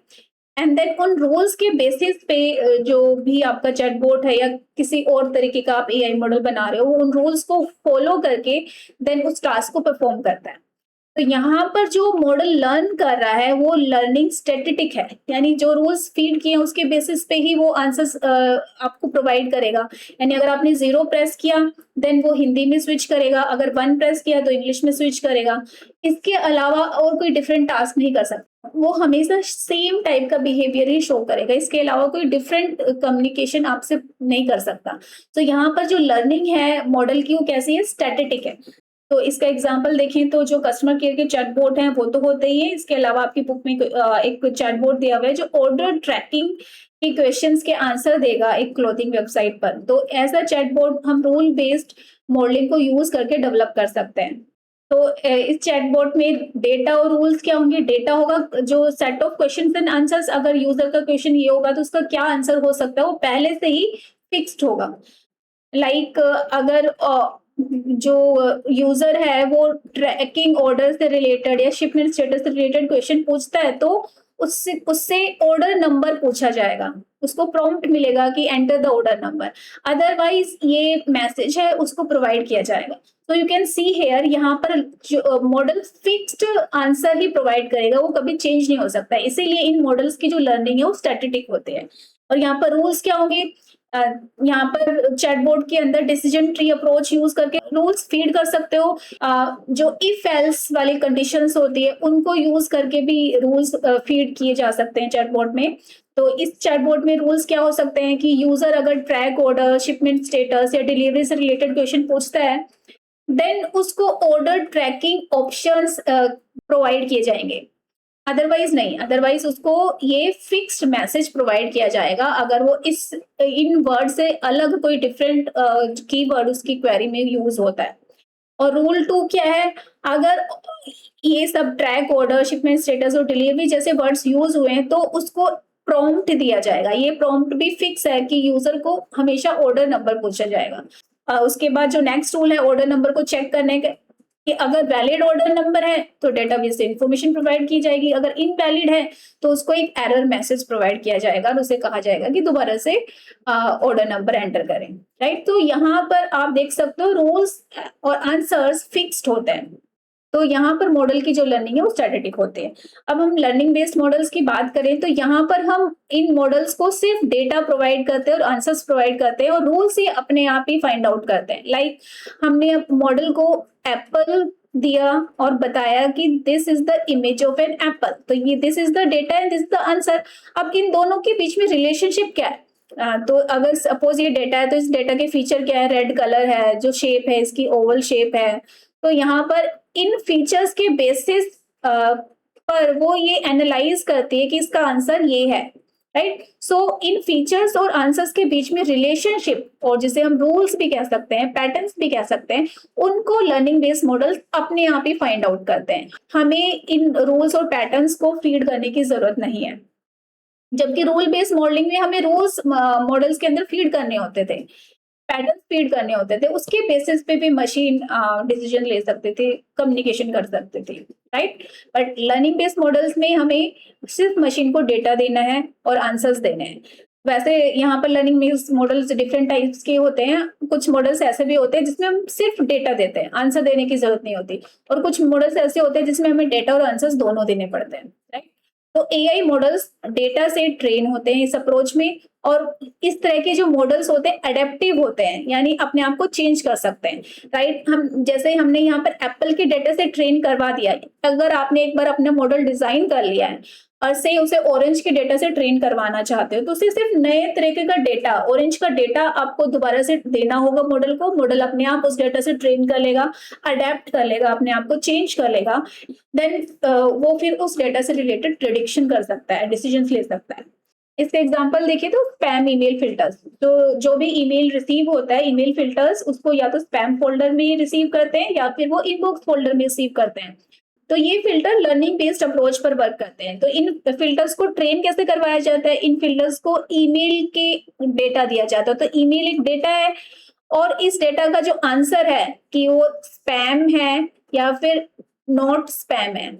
एंड देन उन रूल्स के बेसिस पे जो भी आपका चैटबॉट है या किसी और तरीके का आप एआई मॉडल बना रहे हो, उन रूल्स को फॉलो करके देन उस टास्क को परफॉर्म करता है। तो यहाँ पर जो मॉडल लर्न कर रहा है वो लर्निंग स्टैटिस्टिक है, यानी जो रूल्स फीड किए हैं उसके बेसिस पे ही वो आंसर्स आपको प्रोवाइड करेगा। यानी अगर आपने 0 प्रेस किया देन वो हिंदी में स्विच करेगा, अगर 1 प्रेस किया तो इंग्लिश में स्विच करेगा। इसके अलावा और कोई डिफरेंट टास्क नहीं कर सकता, वो हमेशा सेम टाइप का बिहेवियर ही शो करेगा। इसके अलावा कोई डिफरेंट कम्युनिकेशन आपसे नहीं कर सकता। तो यहाँ पर जो लर्निंग है मॉडल की वो कैसी है? स्टैटिस्टिक है। तो इसका एग्जांपल देखें तो जो कस्टमर केयर के चैटबॉट हैं वो तो होते ही है। इसके अलावा आपकी बुक में एक चैटबॉट दिया हुआ है जो ऑर्डर ट्रैकिंग के क्वेश्चंस के आंसर देगा एक क्लोथिंग वेबसाइट पर। तो ऐसा चैटबॉट हम रूल बेस्ड मॉडलिंग को यूज करके डेवलप कर सकते हैं। तो इस चैटबॉट में डेटा और रूल्स क्या होंगे? डेटा होगा जो set of questions and answers, अगर यूजर का क्वेश्चन ये होगा तो उसका क्या आंसर हो सकता है वो पहले से ही फिक्स्ड होगा। लाइक अगर जो यूजर है वो ट्रैकिंग ऑर्डर से रिलेटेड या शिपमेंट स्टेटस से रिलेटेड क्वेश्चन पूछता है तो उससे उससे ऑर्डर नंबर पूछा जाएगा, उसको प्रॉम्प्ट मिलेगा कि enter the order number. Otherwise ये मैसेज है उसको प्रोवाइड किया जाएगा। तो यू कैन सी हेयर, यहाँ पर जो मॉडल फिक्स्ड आंसर ही प्रोवाइड करेगा, वो कभी चेंज नहीं हो सकता है। इसीलिए इन मॉडल्स की जो लर्निंग है वो स्टैटिस्टिक होते हैं। और यहाँ पर रूल्स क्या होंगे? यहाँ पर चैटबॉट के अंदर डिसीजन ट्री अप्रोच यूज करके रूल्स फीड कर सकते हो। जो इफ एल्स वाली कंडीशंस होती है उनको यूज करके भी रूल्स फीड किए जा सकते हैं चैटबॉट में। तो इस चैटबॉट में रूल्स क्या हो सकते हैं कि यूजर अगर ट्रैक ऑर्डर, शिपमेंट स्टेटस या डिलीवरी से रिलेटेड क्वेश्चन पूछता है देन उसको ऑर्डर ट्रैकिंग ऑप्शंस प्रोवाइड किए जाएंगे। अदरवाइज नहीं, अदरवाइज उसको ये फिक्स्ड मैसेज प्रोवाइड किया जाएगा अगर वो इन वर्ड से अलग कोई डिफरेंट कीवर्ड उसकी क्वेरी में यूज होता है। और रूल 2 क्या है? अगर ये सब ट्रैक ऑर्डर, शिपमेंट स्टेटस और डिलीवरी जैसे वर्ड्स यूज हुए हैं तो उसको प्रॉम्प्ट दिया जाएगा। ये प्रॉम्प्ट भी फिक्स है कि यूजर को हमेशा ऑर्डर नंबर पूछा जाएगा। उसके बाद जो नेक्स्ट रूल है ऑर्डर नंबर को चेक करने का, कि अगर वैलिड ऑर्डर नंबर है तो डेटाबेस से इंफॉर्मेशन प्रोवाइड की जाएगी, अगर इनवैलिड है तो उसको एक एरर मैसेज प्रोवाइड किया जाएगा और उसे कहा जाएगा कि दोबारा से ऑर्डर नंबर एंटर करें। राइट, तो यहाँ पर आप देख सकते हो रूल्स और आंसर्स फिक्स्ड होते हैं। तो यहाँ पर मॉडल की जो लर्निंग है वो स्टैटिक होती है। अब हम लर्निंग बेस्ड मॉडल्स की बात करें तो यहाँ पर हम इन मॉडल्स को सिर्फ डेटा प्रोवाइड करते हैं और आंसर्स प्रोवाइड करते हैं और रूल्स ही अपने आप ही फाइंड आउट करते हैं। लाइक हमने मॉडल को एप्पल दिया और बताया कि this is the image of an apple, तो ये this is the data and this is the answer. अब इन दोनों के बीच में रिलेशनशिप क्या है? तो अगर सपोज ये डेटा है तो इस डेटा के फीचर क्या है? रेड कलर है, जो शेप है इसकी ओवल शेप है। तो यहाँ पर इन फीचर्स के बेसिस पर वो ये एनालाइज करती है कि इसका आंसर ये है। राइट, सो इन फीचर्स और आंसर्स के बीच में रिलेशनशिप, और जिसे हम रूल्स भी कह सकते हैं, पैटर्न्स भी कह सकते हैं, उनको लर्निंग बेस्ड मॉडल्स अपने आप ही फाइंड आउट करते हैं। हमें इन रूल्स और पैटर्न्स को फीड करने की जरूरत नहीं है। जबकि रूल बेस्ड मॉडलिंग में हमें रूल्स मॉडल्स के अंदर फीड करने होते थे, पैटर्न फीड करने होते थे, उसके बेसिस पे भी मशीन डिसीजन ले सकते थे, कम्युनिकेशन कर सकते थे। Right, but learning based models में हमें सिर्फ मशीन को डेटा देना है और आंसर्स देने हैं। वैसे यहाँ पर learning based models different types के होते हैं। कुछ मॉडल्स ऐसे भी होते हैं जिसमें हम सिर्फ डेटा देते हैं, आंसर देने की जरूरत नहीं होती, और कुछ मॉडल्स ऐसे होते हैं जिसमें हमें डेटा और आंसर्स दोनों देने पड़ते हैं। राइट, तो एआई मॉडल्स डेटा से ट्रेन होते हैं इस अप्रोच में, और इस तरह के जो मॉडल्स होते हैं एडेप्टिव होते हैं, यानी अपने आप को चेंज कर सकते हैं। राइट, हम जैसे हमने यहाँ पर एप्पल के डेटा से ट्रेन करवा दिया है, अगर आपने एक बार अपना मॉडल डिजाइन कर लिया है और से उसे ऑरेंज के डेटा से ट्रेन करवाना चाहते हो तो उसे सिर्फ नए तरीके का डेटा, ऑरेंज का डेटा आपको दोबारा से देना होगा मॉडल को। मॉडल अपने आप उस डेटा से ट्रेन कर लेगा, अडेप्ट कर लेगा, अपने आप को चेंज कर लेगा, देन वो फिर उस डेटा से रिलेटेड प्रेडिक्शन कर सकता है, डिसीजंस ले सकता है। इसका एग्जांपल देखिए तो स्पैम ईमेल फिल्टर्स, तो जो भी ईमेल रिसीव होता है, ईमेल फिल्टर्स उसको या तो स्पैम फोल्डर में रिसीव करते हैं या फिर वो इनबॉक्स फोल्डर में रिसीव करते हैं। तो ये फिल्टर लर्निंग बेस्ड अप्रोच पर वर्क करते हैं। तो इन फिल्टर्स को ट्रेन कैसे करवाया जाता है? इन फिल्टर्स को ईमेल के डेटा दिया जाता है। तो ईमेल एक डेटा है और इस डेटा का जो आंसर है कि वो स्पैम है या फिर नॉट स्पैम है।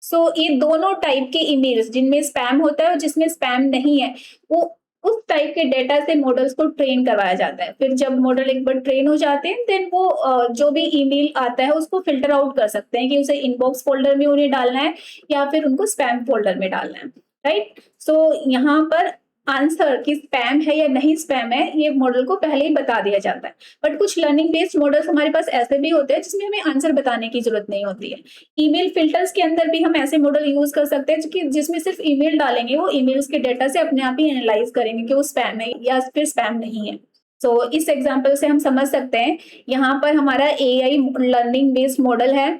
सो ये दोनों टाइप के ईमेल्स, जिनमें स्पैम होता है और जिसमें स्पैम नहीं है, वो उस टाइप के डेटा से मॉडल्स को ट्रेन करवाया जाता है। फिर जब मॉडल एक बार ट्रेन हो जाते हैं देन वो जो भी ईमेल आता है उसको फिल्टर आउट कर सकते हैं कि उसे इनबॉक्स फोल्डर में उन्हें डालना है या फिर उनको स्पैम फोल्डर में डालना है। राइट, सो यहाँ पर आंसर कि स्पैम है या नहीं स्पैम है ये मॉडल को पहले ही बता दिया जाता है। बट कुछ लर्निंग बेस्ड मॉडल्स हमारे पास ऐसे भी होते हैं जिसमें हमें आंसर बताने की जरूरत नहीं होती है। ईमेल फिल्टर्स के अंदर भी हम ऐसे मॉडल यूज कर सकते हैं कि जिसमें सिर्फ ईमेल डालेंगे, वो ईमेल्स के डेटा से अपने आप ही एनालाइज करेंगे कि वो स्पैम है या फिर स्पैम नहीं है। सो इस एग्जाम्पल से हम समझ सकते हैं यहाँ पर हमारा एआई लर्निंग बेस्ड मॉडल है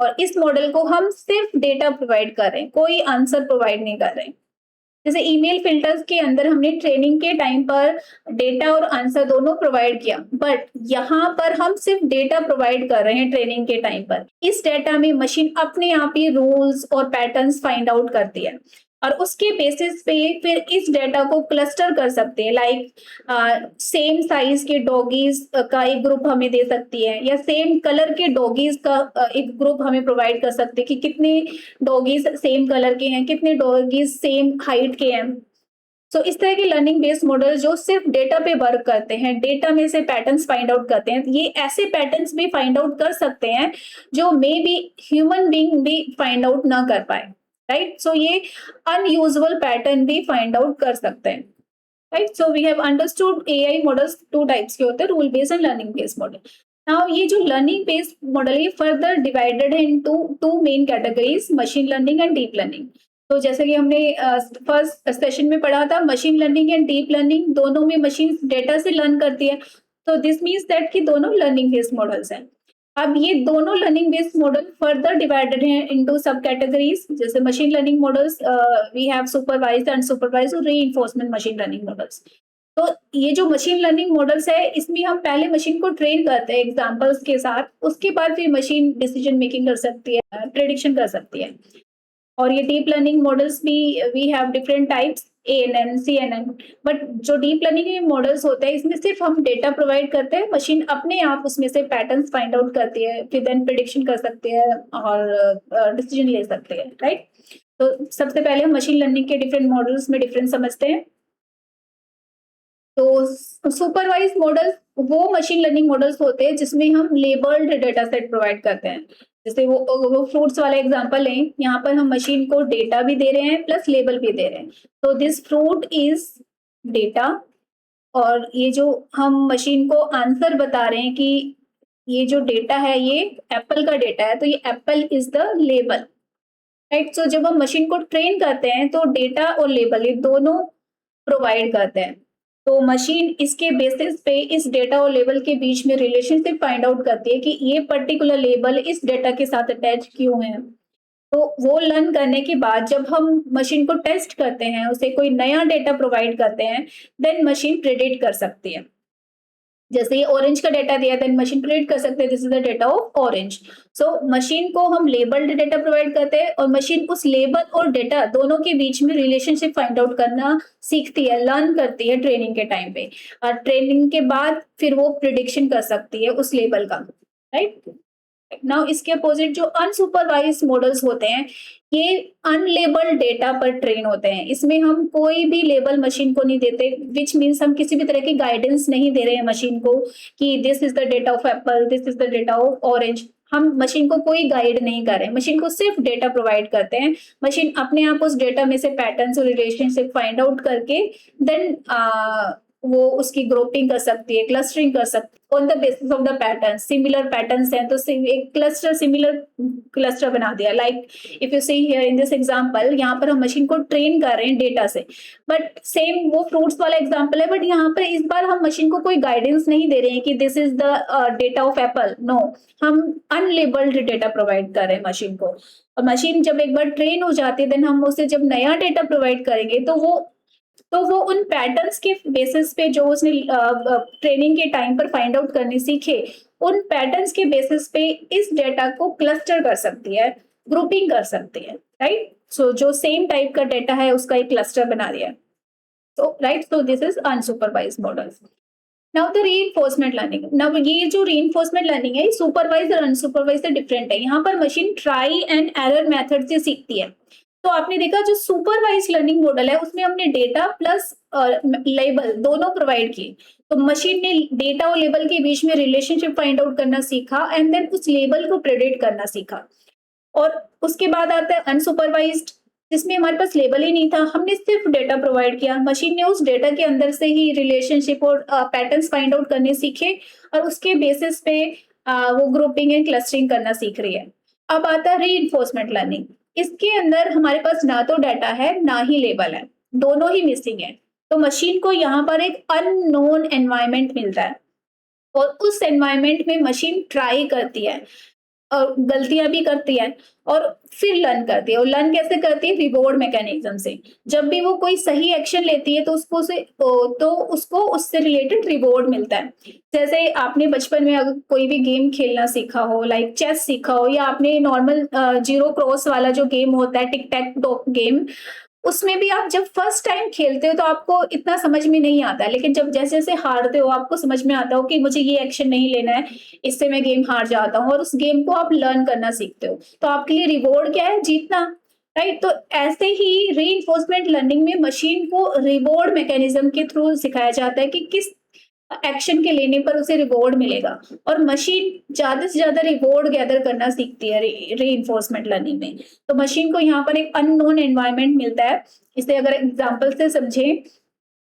और इस मॉडल को हम सिर्फ डेटा प्रोवाइड कर रहे हैं, कोई आंसर प्रोवाइड नहीं कर रहे हैं। जैसे ईमेल फिल्टर्स के अंदर हमने ट्रेनिंग के टाइम पर डेटा और आंसर दोनों प्रोवाइड किया, बट यहाँ पर हम सिर्फ डेटा प्रोवाइड कर रहे हैं ट्रेनिंग के टाइम पर। इस डेटा में मशीन अपने आप ही रूल्स और पैटर्न्स फाइंड आउट करती है और उसके बेसिस पे फिर इस डेटा को क्लस्टर कर सकते हैं। लाइक सेम साइज के डॉगीज का एक ग्रुप हमें दे सकती है या सेम कलर के डॉगीज का एक ग्रुप हमें प्रोवाइड कर सकते हैं कि कितने डॉगीज सेम कलर के हैं, कितने डॉगीज सेम हाइट के हैं। सो इस तरह के लर्निंग बेस्ड मॉडल जो सिर्फ डेटा पे वर्क करते हैं, डेटा में से पैटर्न्स फाइंड आउट करते हैं, ये ऐसे पैटर्न्स भी फाइंड आउट कर सकते हैं जो मे बी ह्यूमन बीइंग भी फाइंड आउट ना कर पाए। राइट, सो ये अनयूजुअल पैटर्न भी फाइंड आउट कर सकते हैं। Right, so we have understood AI models two types के होते हैं, rule based and learning based model. Now ये जो लर्निंग बेस्ड मॉडल है फर्दर डिवाइडेड है into two main categories, machine learning and deep learning. तो जैसे कि हमने फर्स्ट सेशन में पढ़ा था, machine learning and deep learning दोनों में मशीन डेटा से लर्न करती है, तो दिस मीन्स दैट कि दोनों लर्निंग बेस्ड मॉडल्स हैं। अब ये दोनों learning based model further divided हैं इनटू सब कैटेगरीज। जैसे machine learning models we have supervised and supervised और रीइंफोर्समेंट मशीन लर्निंग मॉडल्स। तो ये जो मशीन लर्निंग मॉडल्स है इसमें हम पहले मशीन को ट्रेन करते हैं एग्जांपल्स के साथ, उसके बाद फिर मशीन डिसीजन मेकिंग कर सकती है, प्रेडिक्शन कर सकती है। और ये डीप लर्निंग मॉडल्स भी we have different types. ANN, CNN, but जो डीप लर्निंग के मॉडल्स होते हैं इसमें सिर्फ हम डेटा प्रोवाइड करते हैं, मशीन अपने आप उसमें से पैटर्न्स फाइंड आउट करती है, फिर देन प्रिडिक्शन कर सकते हैं और डिसीजन ले सकते हैं, राइट। तो सबसे पहले हम मशीन लर्निंग के डिफरेंट मॉडल्स में डिफरेंस समझते हैं। तो सुपरवाइज मॉडल्स वो मशीन लर्निंग मॉडल्स होते हैं जिसमें हम लेबल्ड डेटा सेट प्रोवाइड करते हैं। जैसे वो फ्रूट्स वाला एग्जांपल है, यहाँ पर हम मशीन को डेटा भी दे रहे हैं प्लस लेबल भी दे रहे हैं। तो दिस फ्रूट इज डेटा, और ये जो हम मशीन को आंसर बता रहे हैं कि ये जो डेटा है ये एप्पल का डेटा है, तो ये apple is the label, right. So जब हम मशीन को ट्रेन करते हैं तो डेटा और लेबल ये दोनों प्रोवाइड करते हैं। तो मशीन इसके बेसिस पे इस डेटा और लेबल के बीच में रिलेशनशिप फाइंड आउट करती है कि ये पर्टिकुलर लेबल इस डेटा के साथ अटैच क्यों है। तो वो लर्न करने के बाद जब हम मशीन को टेस्ट करते हैं, उसे कोई नया डेटा प्रोवाइड करते हैं, देन मशीन प्रेडिक्ट कर सकती है। जैसे ये ऑरेंज का डेटा दिया, देन मशीन प्रेडिक्ट कर सकते हैं this is the data of orange. So machine को हम लेबल्ड डेटा प्रोवाइड करते हैं और मशीन उस लेबल और डेटा दोनों के बीच में रिलेशनशिप फाइंड आउट करना सीखती है, लर्न करती है ट्रेनिंग के टाइम पे, और ट्रेनिंग के बाद फिर वो प्रिडिक्शन कर सकती है उस लेबल का, राइट। नाउ इसके अपोजिट जो अनसुपरवाइज मॉडल्स होते हैं, ये अनलेबल्ड डेटा पर ट्रेन होते हैं। इसमें हम कोई भी लेबल मशीन को नहीं देते, विच मीन्स हम किसी भी तरह की गाइडेंस नहीं दे रहे हैं मशीन को कि this is the data of Apple, this is the data of orange. हम मशीन को कोई गाइड नहीं कर रहे हैं, मशीन को सिर्फ डेटा प्रोवाइड करते हैं। मशीन अपने आप उस डेटा में से पैटर्न्स और रिलेशनशिप फाइंड आउट करके देन वो उसकी ग्रुपिंग कर सकती है, क्लस्टरिंग कर सकती है on the basis of the pattern. Similar patterns हैं तो एक क्लस्टर, सिमिलर क्लस्टर बना दिया। Like if you see here in this example, यहाँ पर हम मशीन को ट्रेन कर रहे हैं डेटा से, बट सेम वो फ्रूट्स वाला एग्जांपल है, बट यहाँ पर इस बार हम मशीन को कोई गाइडेंस नहीं दे रहे हैं कि this is the data of apple. No, हम अनलेबल्ड डेटा प्रोवाइड कर रहे हैं मशीन को। और मशीन जब एक बार ट्रेन हो जाती है, देन हम उसे जब नया डेटा प्रोवाइड करेंगे तो वो उन पैटर्न्स के बेसिस पे जो उसने ट्रेनिंग के टाइम पर फाइंड आउट करने सीखे, उन पैटर्न्स के बेसिस पे इस डेटा को क्लस्टर कर सकती है, ग्रुपिंग कर सकती है, राइट। सो जो सेम टाइप का डेटा है उसका एक क्लस्टर बना दिया। तो right, so this is unsupervised models. Now the reinforcement learning. Now ये जो रीइंफोर्समेंट लर्निंग है, सुपरवाइज और अनसुपरवाइज से डिफरेंट है। यहाँ पर machine try and error method से सीखती है। तो आपने देखा जो सुपरवाइज लर्निंग मॉडल है उसमें हमने डेटा प्लस लेबल दोनों प्रोवाइड किए। तो मशीन ने डेटा और लेबल के बीच में रिलेशनशिप फाइंड आउट करना सीखा एंड देन उस लेबल को प्रेडिक्ट करना सीखा। और उसके बाद आता है अनसुपरवाइज्ड, जिसमें हमारे पास लेबल ही नहीं था, हमने सिर्फ डेटा प्रोवाइड किया। मशीन ने उस डेटा के अंदर से ही रिलेशनशिप और पैटर्न्स फाइंड आउट करने सीखे और उसके बेसिस पे वो ग्रुपिंग एंड क्लस्टरिंग करना सीख रही है। अब आता है रीइंफोर्समेंट लर्निंग। इसके अंदर हमारे पास ना तो डाटा है ना ही लेबल है, दोनों ही मिसिंग है। तो मशीन को यहाँ पर एक अननोन एनवायरमेंट मिलता है और उस एनवायरमेंट में मशीन ट्राई करती है और गलतियां भी करती है और फिर लर्न करती है। और लर्न कैसे करती है? रिवॉर्ड मैकेनिज्म से। जब भी वो कोई सही एक्शन लेती है तो उसको उससे रिलेटेड रिवॉर्ड मिलता है। जैसे आपने बचपन में अगर कोई भी गेम खेलना सीखा हो, लाइक चेस सीखा हो, या आपने नॉर्मल जीरो क्रॉस वाला जो गेम होता है, टिक टैक टॉक गेम, उसमें भी आप जब फर्स्ट टाइम खेलते हो तो आपको इतना समझ में नहीं आता है, लेकिन जब जैसे जैसे हारते हो आपको समझ में आता हो कि मुझे ये एक्शन नहीं लेना है, इससे मैं गेम हार जाता हूँ, और उस गेम को आप लर्न करना सीखते हो। तो आपके लिए रिवॉर्ड क्या है? जीतना, राइट। तो ऐसे ही रीइंफोर्समेंट लर्निंग में मशीन को रिवॉर्ड मैकेनिज्म के थ्रू सिखाया जाता है कि किस एक्शन के लेने पर उसे रिवॉर्ड मिलेगा, और मशीन ज्यादा से ज्यादा रिवॉर्ड गैदर करना सीखती है रीइंफोर्समेंट लर्निंग में। तो मशीन को यहाँ पर एक अननोन एनवायरनमेंट मिलता है। इसे अगर एग्जांपल से समझे,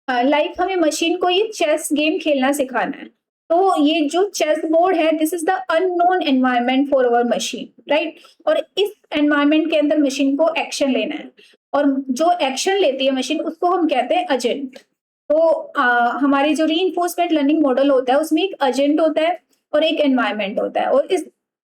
लाइक हमें मशीन को ये चेस गेम खेलना सिखाना है, तो ये जो चेस बोर्ड है, this is the unknown environment for our machine, right. और इस एनवायरनमेंट के अंदर मशीन को एक्शन लेना है, और जो एक्शन लेती है मशीन उसको हम कहते हैं एजेंट। तो हमारी जो रीइंफोर्समेंट लर्निंग मॉडल होता है उसमें एक एजेंट होता है और एक एनवायरनमेंट होता है, और इस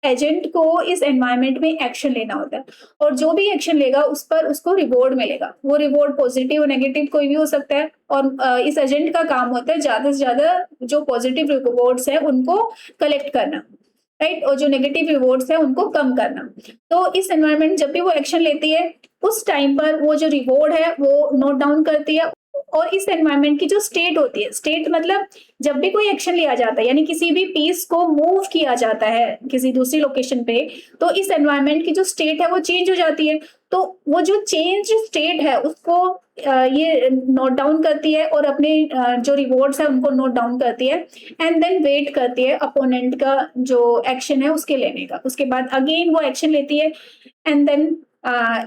एजेंट को इस एनवायरनमेंट में एक्शन लेना होता है, और जो भी एक्शन लेगा उस पर उसको रिवॉर्ड मिलेगा। वो रिवॉर्ड पॉजिटिव नेगेटिव कोई भी हो सकता है, और इस एजेंट का काम होता है ज्यादा से ज्यादा जो पॉजिटिव रिवॉर्ड्स है उनको कलेक्ट करना। राइट, और जो नेगेटिव रिवॉर्ड्स है उनको कम करना। तो इस एनवायरनमेंट जब भी वो एक्शन लेती है उस टाइम पर वो जो रिवॉर्ड है वो नोट डाउन करती है। और इस एनवायरनमेंट की जो स्टेट होती है, स्टेट मतलब जब भी कोई एक्शन लिया जाता है यानी किसी भी पीस को मूव किया जाता है किसी दूसरी लोकेशन पे, तो इस एनवायरनमेंट की जो स्टेट है वो चेंज हो जाती है। तो वो जो चेंज स्टेट है उसको ये नोट डाउन करती है और अपने जो रिवॉर्ड्स है उनको नोट डाउन करती है एंड देन वेट करती है अपोनेंट का जो एक्शन है उसके लेने का। उसके बाद अगेन वो एक्शन लेती है एंड देन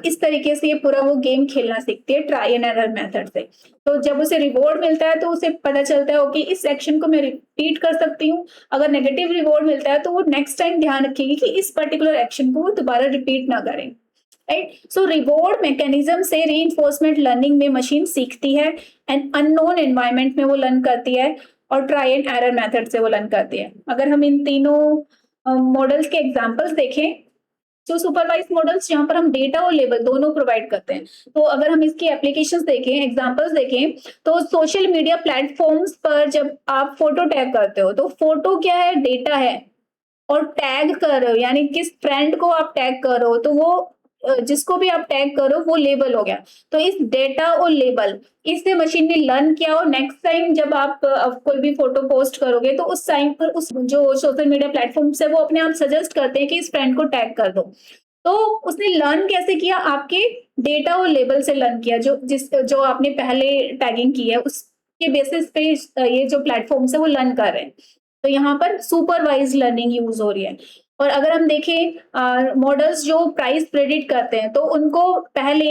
इस तरीके से ये पूरा वो गेम खेलना सीखती है ट्राई एंड एरर मेथड से। तो जब उसे रिवॉर्ड मिलता है तो उसे पता चलता है कि इस एक्शन को मैं रिपीट कर सकती हूँ। अगर नेगेटिव रिवॉर्ड मिलता है तो वो नेक्स्ट टाइम ध्यान रखेगी कि इस पर्टिकुलर एक्शन को वो दोबारा रिपीट ना करें। राइट, सो रिवॉर्ड मैकेनिज्म से रीइंफोर्समेंट लर्निंग में मशीन सीखती है एंड अननोन एनवायरनमेंट में वो लर्न करती है और ट्राई एंड एरर मेथड से वो लर्न करती है। अगर हम इन तीनों मॉडल्स के एग्जांपल्स देखें, जो सुपरवाइज मॉडल्स जहां पर हम डेटा और लेबल दोनों प्रोवाइड करते हैं, तो अगर हम इसकी एप्लीकेशंस देखें, एग्जांपल्स देखें, तो सोशल मीडिया प्लेटफॉर्म्स पर जब आप फोटो टैग करते हो तो फोटो क्या है, डेटा है। और टैग कर रहे हो यानी किस फ्रेंड को आप टैग कर रहे हो तो वो जिसको भी आप टैग करो वो लेबल हो गया। तो इस डेटा और लेबल इससे मशीन ने लर्न किया और नेक्स्ट टाइम जब आप कोई भी फोटो पोस्ट करोगे तो उस टाइम पर उस जो सोशल मीडिया प्लेटफॉर्म से वो अपने आप सजेस्ट करते हैं कि इस फ्रेंड को टैग कर दो। तो उसने लर्न कैसे किया, आपके डेटा और लेबल से लर्न किया, जो आपने पहले टैगिंग की है उसके बेसिस पे ये जो प्लेटफॉर्म है वो लर्न कर रहे हैं। तो यहाँ पर सुपरवाइज लर्निंग यूज हो रही है। और अगर हम देखें मॉडल्स जो प्राइस प्रेडिक्ट करते हैं तो उनको पहले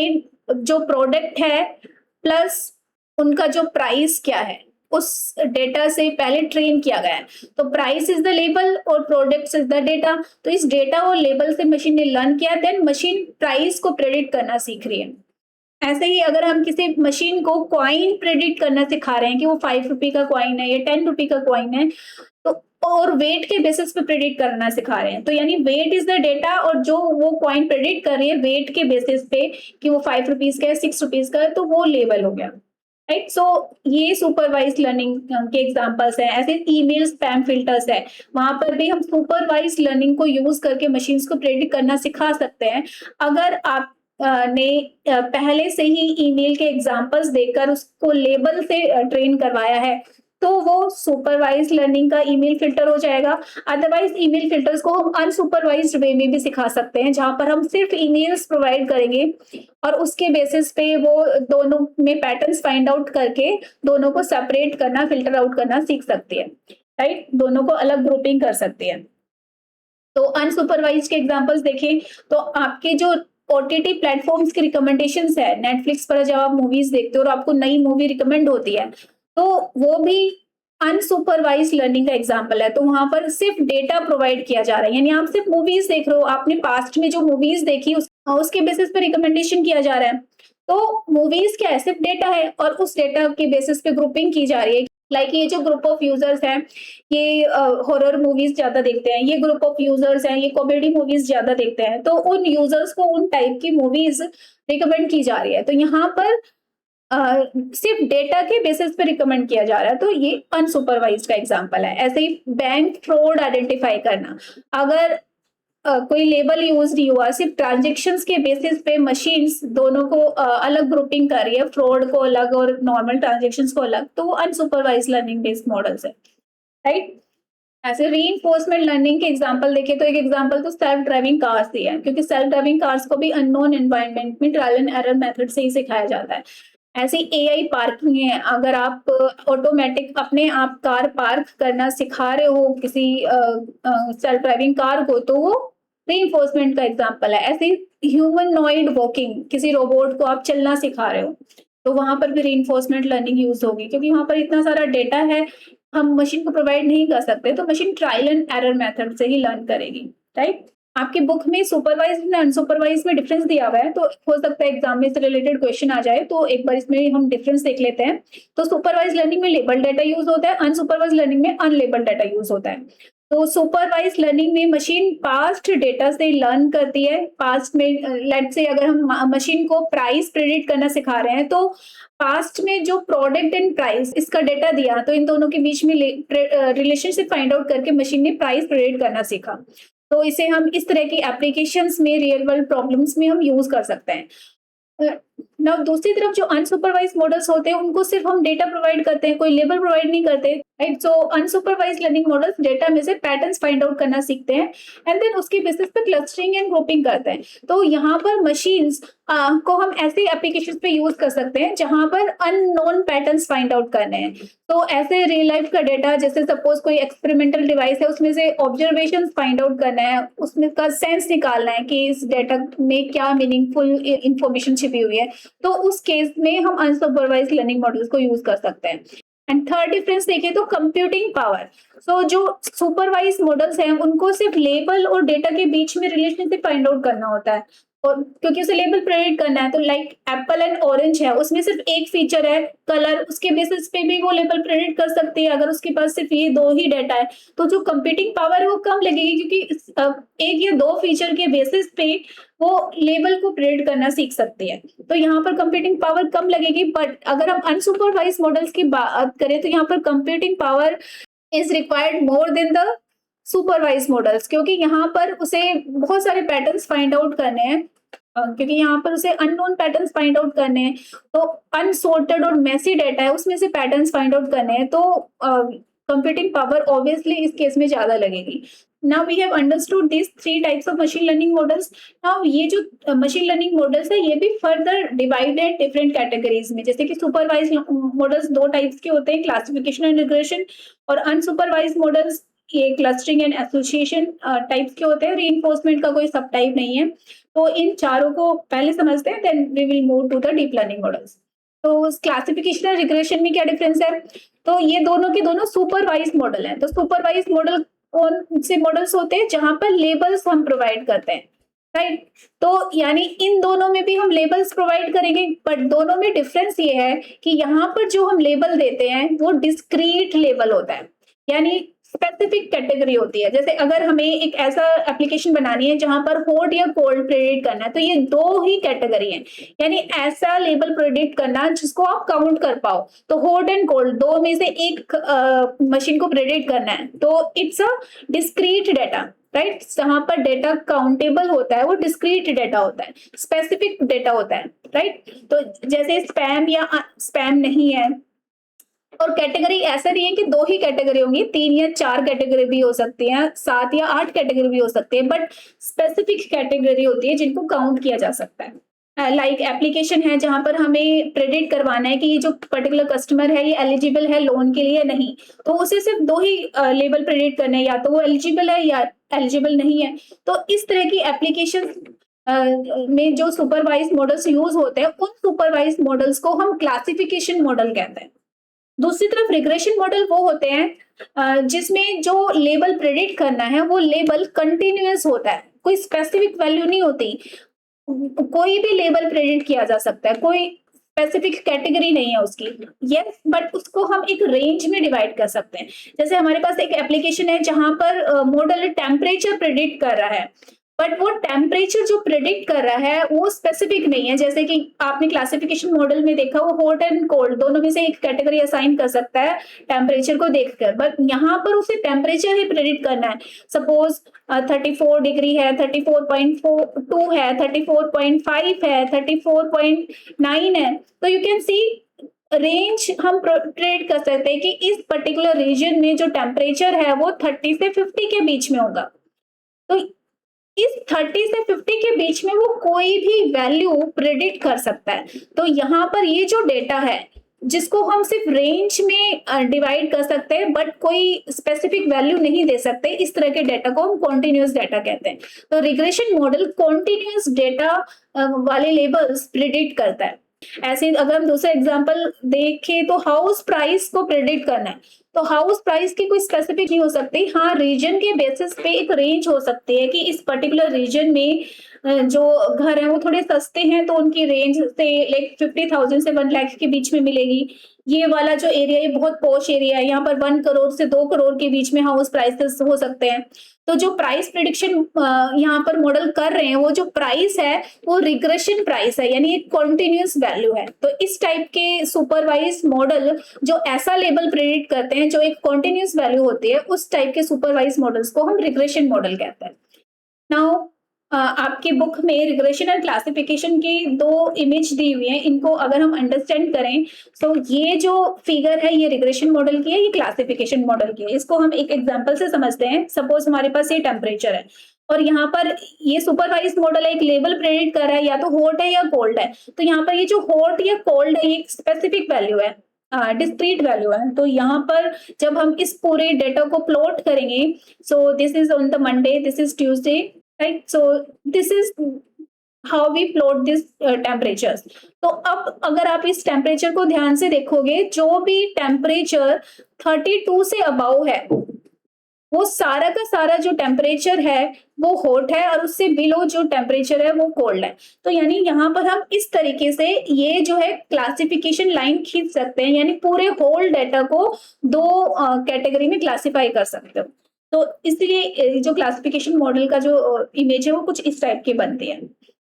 जो प्रोडक्ट है प्लस उनका जो प्राइस क्या है उस डेटा से पहले ट्रेन किया गया है। तो प्राइस इज द लेबल और प्रोडक्ट इज द डेटा। तो इस डेटा और लेबल से मशीन ने लर्न किया, देन मशीन प्राइस को प्रेडिक्ट करना सीख रही है। ऐसे ही अगर हम किसी मशीन को कॉइन प्रेडिक्ट करना सिखा रहे हैं कि वो 5 रुपए का कॉइन है या 10 रुपए का कॉइन है, तो और वेट के बेसिस पे प्रेडिक्ट करना सिखा रहे हैं। तो यानी वेट इज द डेटा और जो वो कॉइन प्रेडिक्ट कर रही है वेट के बेसिस पे कि वो 5 रुपीज का है 6 रुपीज का है, तो वो लेबल हो गया। राइट, सो ये सुपरवाइज लर्निंग के एग्जांपल्स हैं। ऐसे ईमेल स्पैम फिल्टर्स है, वहां पर भी हम सुपरवाइज लर्निंग को यूज करके मशीन्स को प्रेडिक्ट करना सिखा सकते हैं। अगर आप ने पहले से ही ईमेल के एग्जांपल्स देकर उसको लेबल से ट्रेन करवाया है तो वो सुपरवाइज लर्निंग का ईमेल फिल्टर हो जाएगा। अदरवाइज ईमेल फिल्टर्स को हम अनसुपरवाइज्ड वे में भी सिखा सकते हैं जहां पर हम सिर्फ ईमेल्स प्रोवाइड करेंगे और उसके बेसिस पे वो दोनों में पैटर्न्स फाइंड आउट करके दोनों को सेपरेट करना, फिल्टर आउट करना सीख सकती है। राइट, दोनों को अलग ग्रुपिंग कर सकती है। तो अनसुपरवाइज के एग्जांपल्स देखें तो आपके जो ओटीटी प्लेटफॉर्म्स के रिकमेंडेशंस है, नेटफ्लिक्स पर जब आप मूवीज देखते हो और आपको नई मूवी रिकमेंड होती है तो वो भी अनसुपरवाइज लर्निंग का एग्जाम्पल है। तो वहां पर सिर्फ डेटा प्रोवाइड किया जा रहा है, यानी आप सिर्फ मूवीज देख रहे हो, आपने पास्ट में जो मूवीज देखी उसके बेसिस पे रिकमेंडेशन किया जा रहा है। तो मूवीज क्या है, सिर्फ डेटा है और उस डेटा के बेसिस पे ग्रुपिंग की जा रही है। लाइक ये जो ग्रुप ऑफ यूजर्स हैं ये हॉरर मूवीज ज्यादा देखते हैं, ये ग्रुप ऑफ यूजर्स हैं ये कॉमेडी मूवीज ज्यादा देखते हैं, तो उन यूजर्स को उन टाइप की मूवीज रिकमेंड की जा रही है। तो यहाँ पर सिर्फ डेटा के बेसिस पे रिकमेंड किया जा रहा है, तो ये अनसुपरवाइज्ड का एग्जांपल है। ऐसे ही बैंक फ्रॉड आइडेंटिफाई करना, अगर कोई लेबल यूज नहीं हुआ, सिर्फ ट्रांजेक्शन्स के बेसिस पे मशीन्स दोनों को अलग ग्रुपिंग कर रही है, फ्रॉड को अलग और नॉर्मल ट्रांजेक्शन्स को अलग, तो वो अनसुपरवाइज लर्निंग बेस्ड मॉडल्स है। राइट, ऐसे रीइंफोर्समेंट लर्निंग के एग्जांपल देखें तो एक एग्जांपल तो सेल्फ ड्राइविंग कार्स ही है, क्योंकि सेल्फ ड्राइविंग कार्स को भी अननोन एनवायरनमेंट में ट्रायल एंड एरर मेथड से ही सिखाया जाता है। ऐसे एआई पार्किंग है, अगर आप ऑटोमेटिक अपने आप कार पार्क करना सिखा रहे हो किसी सेल्फ ड्राइविंग कार को, तो वो रीइंफोर्समेंट का एग्जांपल है। ऐसे ह्यूमनॉइड वॉकिंग, किसी रोबोट को आप चलना सिखा रहे हो तो वहां पर भी रीइंफोर्समेंट लर्निंग यूज होगी, क्योंकि वहां पर इतना सारा डेटा है हम मशीन को प्रोवाइड नहीं कर सकते, तो machine trial and error method से ही लर्न करेगी। राइट, आपके बुक में सुपरवाइज एंड अनसुपरवाइज में डिफरेंस दिया हुआ है, तो हो सकता है एग्जाम में से रिलेटेड क्वेश्चन आ जाए, तो एक बार इसमें हम डिफरेंस देख लेते हैं। तो सुपरवाइज लर्निंग में लेबल डाटा यूज होता है, अनसुपरवाइज लर्निंग में अनलेबल डाटा यूज होता है। तो सुपरवाइज लर्निंग में मशीन पास्ट डेटा से लर्न करती है। पास्ट में लेट्स से अगर हम मशीन को प्राइस प्रेडिक्ट करना सिखा रहे हैं, तो पास्ट में जो प्रोडक्ट एंड प्राइस इसका डेटा दिया, तो इन दोनों के बीच में रिलेशनशिप फाइंड आउट करके मशीन ने प्राइस प्रेडिक्ट करना सीखा। तो इसे हम इस तरह की एप्लीकेशंस में, रियल वर्ल्ड प्रॉब्लम्स में हम यूज कर सकते हैं। ना दूसरी तरफ जो अनसुपरवाइज मॉडल्स होते हैं, उनको सिर्फ हम डेटा प्रोवाइड करते हैं, कोई लेबल प्रोवाइड नहीं करते, राइट। सो अनसुपरवाइज लर्निंग मॉडल्स डेटा में से पैटर्न्स फाइंड आउट करना सीखते हैं एंड देन उसके बेसिस पे क्लस्टरिंग एंड ग्रुपिंग करते हैं। तो यहाँ पर मशीन्स को हम ऐसे एप्लीकेशंस पे यूज कर सकते हैं जहां पर अननोन पैटर्न्स फाइंड आउट करने हैं। तो ऐसे रियल लाइफ का डेटा, जैसे सपोज कोई एक्सपेरिमेंटल डिवाइस है, उसमें से ऑब्जर्वेशंस फाइंड आउट करना है, उसमें का सेंस निकालना है कि इस डेटा में क्या मीनिंगफुल इंफॉर्मेशन छिपी हुई है, तो उस केस में हम अनसुपरवाइज लर्निंग मॉडल्स को यूज कर सकते हैं। एंड थर्ड डिफरेंस देखें तो कंप्यूटिंग पावर। सो जो सुपरवाइज मॉडल्स हैं, उनको सिर्फ लेबल और डेटा के बीच में रिलेशनशिप फाइंड आउट करना होता है, और क्योंकि उसे लेबल प्रेडिक्ट करना है। तो लाइक एप्पल एंड ऑरेंज है, उसमें सिर्फ एक फीचर है कलर, उसके बेसिस पे भी वो लेबल प्रेडिक्ट कर सकती है अगर उसके पास सिर्फ ये दो ही डेटा है। तो जो कंप्यूटिंग पावर है वो कम लगेगी, क्योंकि एक या दो फीचर के बेसिस पे वो लेबल को प्रेडिक्ट करना सीख सकती है। तो यहाँ पर कंप्यूटिंग पावर कम लगेगी। बट अगर हम अनसुपरवाइज मॉडल्स की बात करें, तो यहाँ पर computing power is required more than the supervise models, क्योंकि यहाँ पर उसे बहुत सारे पैटर्न्स फाइंड आउट करने हैं, क्योंकि यहाँ पर उसे अननोन पैटर्न्स फाइंड आउट करने हैं। तो अनसॉर्टेड और मेसी डेटा है, उसमें से पैटर्न्स फाइंड आउट करने हैं, तो कंप्यूटिंग पावर ऑब्वियसली इस केस में ज्यादा लगेगी। Now we have understood this three types of machine learning models. Now ये जो मशीन लर्निंग मॉडल्स है, ये भी फर्दर डिवाइडेड डिफरेंट कैटेगरीज में, जैसे कि सुपरवाइज मॉडल्स दो टाइप्स के होते हैं, क्लासिफिकेशन एंड रिग्रेशन, और अनसुपरवाइज मॉडल्स ये क्लस्टरिंग एंड एसोसिएशन टाइप्स के होते हैं। रीइंफोर्समेंट का कोई सब टाइप नहीं है। तो इन चारों को पहले समझते हैं, then we will move to the deep learning models. तो क्लासिफिकेशन और रिग्रेशन में क्या डिफरेंस है? तो ये दोनों के दोनों सुपरवाइज मॉडल हैं। तो सुपरवाइज मॉडल कौन से मॉडल्स होते हैं? जहां पर लेबल्स हम प्रोवाइड करते हैं, राइट। तो यानी इन दोनों में भी हम लेबल्स प्रोवाइड करेंगे, बट दोनों में डिफरेंस ये है कि यहाँ पर जो हम लेबल देते हैं वो डिस्क्रीट लेबल होता है, यानी स्पेसिफिक कैटेगरी होती है। जैसे अगर हमें एक ऐसा एप्लीकेशन बनानी है जहां पर हॉट या कोल्ड प्रेडिक्ट करना है, तो ये दो ही कैटेगरी है, यानी ऐसा लेबल प्रेडिक्ट करना जिसको आप काउंट कर पाओ। तो हॉट एंड कोल्ड दो में से एक मशीन को प्रेडिक्ट करना है, तो it's a discrete data, right. जहां पर डेटा काउंटेबल होता है वो डिस्क्रीट डेटा होता है, स्पेसिफिक डेटा होता है, राइट। तो जैसे स्पैम या स्पैम नहीं है। और कैटेगरी ऐसा नहीं है कि दो ही कैटेगरी होंगी, 3 या 4 कैटेगरी भी हो सकती हैं, 7 या 8 कैटेगरी भी हो सकती है, बट स्पेसिफिक कैटेगरी होती है जिनको काउंट किया जा सकता है। लाइक एप्लीकेशन है जहां पर हमें प्रेडिक्ट करवाना है कि ये जो पर्टिकुलर कस्टमर है ये एलिजिबल है लोन के लिए, नहीं, तो उसे सिर्फ दो ही लेबल प्रेडिक्ट करने हैं, या तो वो एलिजिबल है या एलिजिबल नहीं है। तो इस तरह की एप्लीकेशन में जो सुपरवाइज मॉडल्स यूज होते हैं, उन सुपरवाइज मॉडल्स को हम क्लासिफिकेशन मॉडल कहते हैं। दूसरी तरफ रिग्रेशन मॉडल वो होते हैं जिसमें जो लेबल प्रेडिक्ट करना है वो लेबल कंटिन्यूअस होता है, कोई स्पेसिफिक वैल्यू नहीं होती, कोई भी लेबल प्रेडिक्ट किया जा सकता है, कोई स्पेसिफिक कैटेगरी नहीं है उसकी। यस, बट उसको हम एक रेंज में डिवाइड कर सकते हैं। जैसे हमारे पास एक एप्लीकेशन है जहां पर मॉडल टेम्परेचर प्रेडिक्ट कर रहा है, बट वो टेम्परेचर जो प्रेडिक्ट कर रहा है वो स्पेसिफिक नहीं है। जैसे कि आपने क्लासिफिकेशन मॉडल में देखा, वो हॉट एंड कोल्ड दोनों में से एक कैटेगरी असाइन कर सकता है टेम्परेचर को देखकर, बट यहाँ पर उसे टेम्परेचर ही प्रेडिक्ट करना है। सपोज 34 डिग्री है, 34.2 है, 34.5 है, 34.9 है, तो यू कैन सी रेंज हम प्रेडिक्ट कर सकते हैं कि इस पर्टिकुलर रीजन में जो टेम्परेचर है वो 30 से 50 के बीच में होगा। तो इस 30 से 50 के बीच में वो कोई भी वैल्यू प्रेडिक्ट कर सकता है। तो यहाँ पर ये जो डेटा है जिसको हम सिर्फ रेंज में डिवाइड कर सकते हैं, बट कोई स्पेसिफिक वैल्यू नहीं दे सकते, इस तरह के डेटा को हम कॉन्टिन्यूअस डेटा कहते हैं। तो रिग्रेशन मॉडल कॉन्टिन्यूअस डेटा वाले लेबल्स प्रेडिक्ट करता है। ऐसे अगर हम दूसरा एग्जांपल देखें तो हाउस प्राइस को प्रेडिक्ट करना है, तो हाउस प्राइस की कोई स्पेसिफिक नहीं हो सकती। हाँ, रीजन के बेसिस पे एक रेंज हो सकती है कि इस पर्टिकुलर रीजन में जो घर है वो थोड़े सस्ते हैं, तो उनकी रेंज से लाइक 50,000 से 1 लाख के बीच में मिलेगी। ये वाला जो एरिया है बहुत पॉश एरिया है, यहाँ पर 1 करोड़ से 2 करोड़ के बीच में हाउस प्राइसेस हो सकते हैं। तो जो प्राइस प्रिडिक्शन यहाँ पर मॉडल कर रहे हैं, वो जो प्राइस है वो रिग्रेशन प्राइस है, यानी एक कॉन्टिन्यूस वैल्यू है। तो इस टाइप के सुपरवाइज मॉडल जो ऐसा लेवल प्रिडिक्ट करते हैं जो एक कॉन्टिन्यूस वैल्यू होती है, उस टाइप के सुपरवाइज मॉडल्स को हम रिग्रेशन मॉडल कहते हैं। नाउ आपकी बुक में रिग्रेशन और क्लासिफिकेशन की दो इमेज दी हुई है, इनको अगर हम अंडरस्टैंड करें तो ये जो फिगर है ये रिग्रेशन मॉडल की है, ये क्लासिफिकेशन मॉडल की है। इसको हम एक एग्जांपल से समझते हैं। सपोज हमारे पास ये टेम्परेचर है और यहाँ पर ये सुपरवाइज मॉडल एक लेवल प्रेडिक्ट कर रहा है, या तो हॉट है या कोल्ड है। तो यहाँ पर ये जो हॉट या कोल्ड है ये एक स्पेसिफिक वैल्यू है, डिस्क्रीट वैल्यू है। तो यहाँ पर जब हम इस पूरे डेटा को प्लॉट करेंगे, so this is on the Monday, this is Tuesday, right? So this is how we plot this temperature. तो अब अगर आप इस टेम्परेचर को ध्यान से देखोगे, जो भी टेम्परेचर 32 से अबाव है वो सारा का सारा जो टेम्परेचर है वो हॉट है, और उससे बिलो जो टेम्परेचर है वो कोल्ड है। तो यानी यहाँ पर हम इस तरीके से ये जो है क्लासिफिकेशन लाइन खींच सकते हैं, यानी पूरे होल डेटा को दो कैटेगरी में क्लासिफाई कर सकते हो। तो इसलिए जो क्लासिफिकेशन मॉडल का जो इमेज है वो कुछ इस टाइप की बनती है,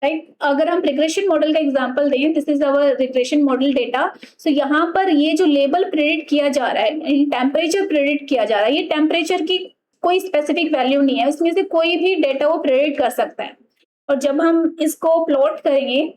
राइट? अगर हम रिग्रेशन मॉडल का एग्जांपल दें, this is our regression model data. So यहाँ पर ये जो लेबल प्रेडिक्ट किया जा रहा है, टेम्परेचर प्रेडिक्ट किया जा रहा है, ये टेम्परेचर की कोई स्पेसिफिक वैल्यू नहीं है, उसमें से कोई भी डेटा वो प्रेडिक्ट कर सकता है। और जब हम इसको प्लॉट करेंगे,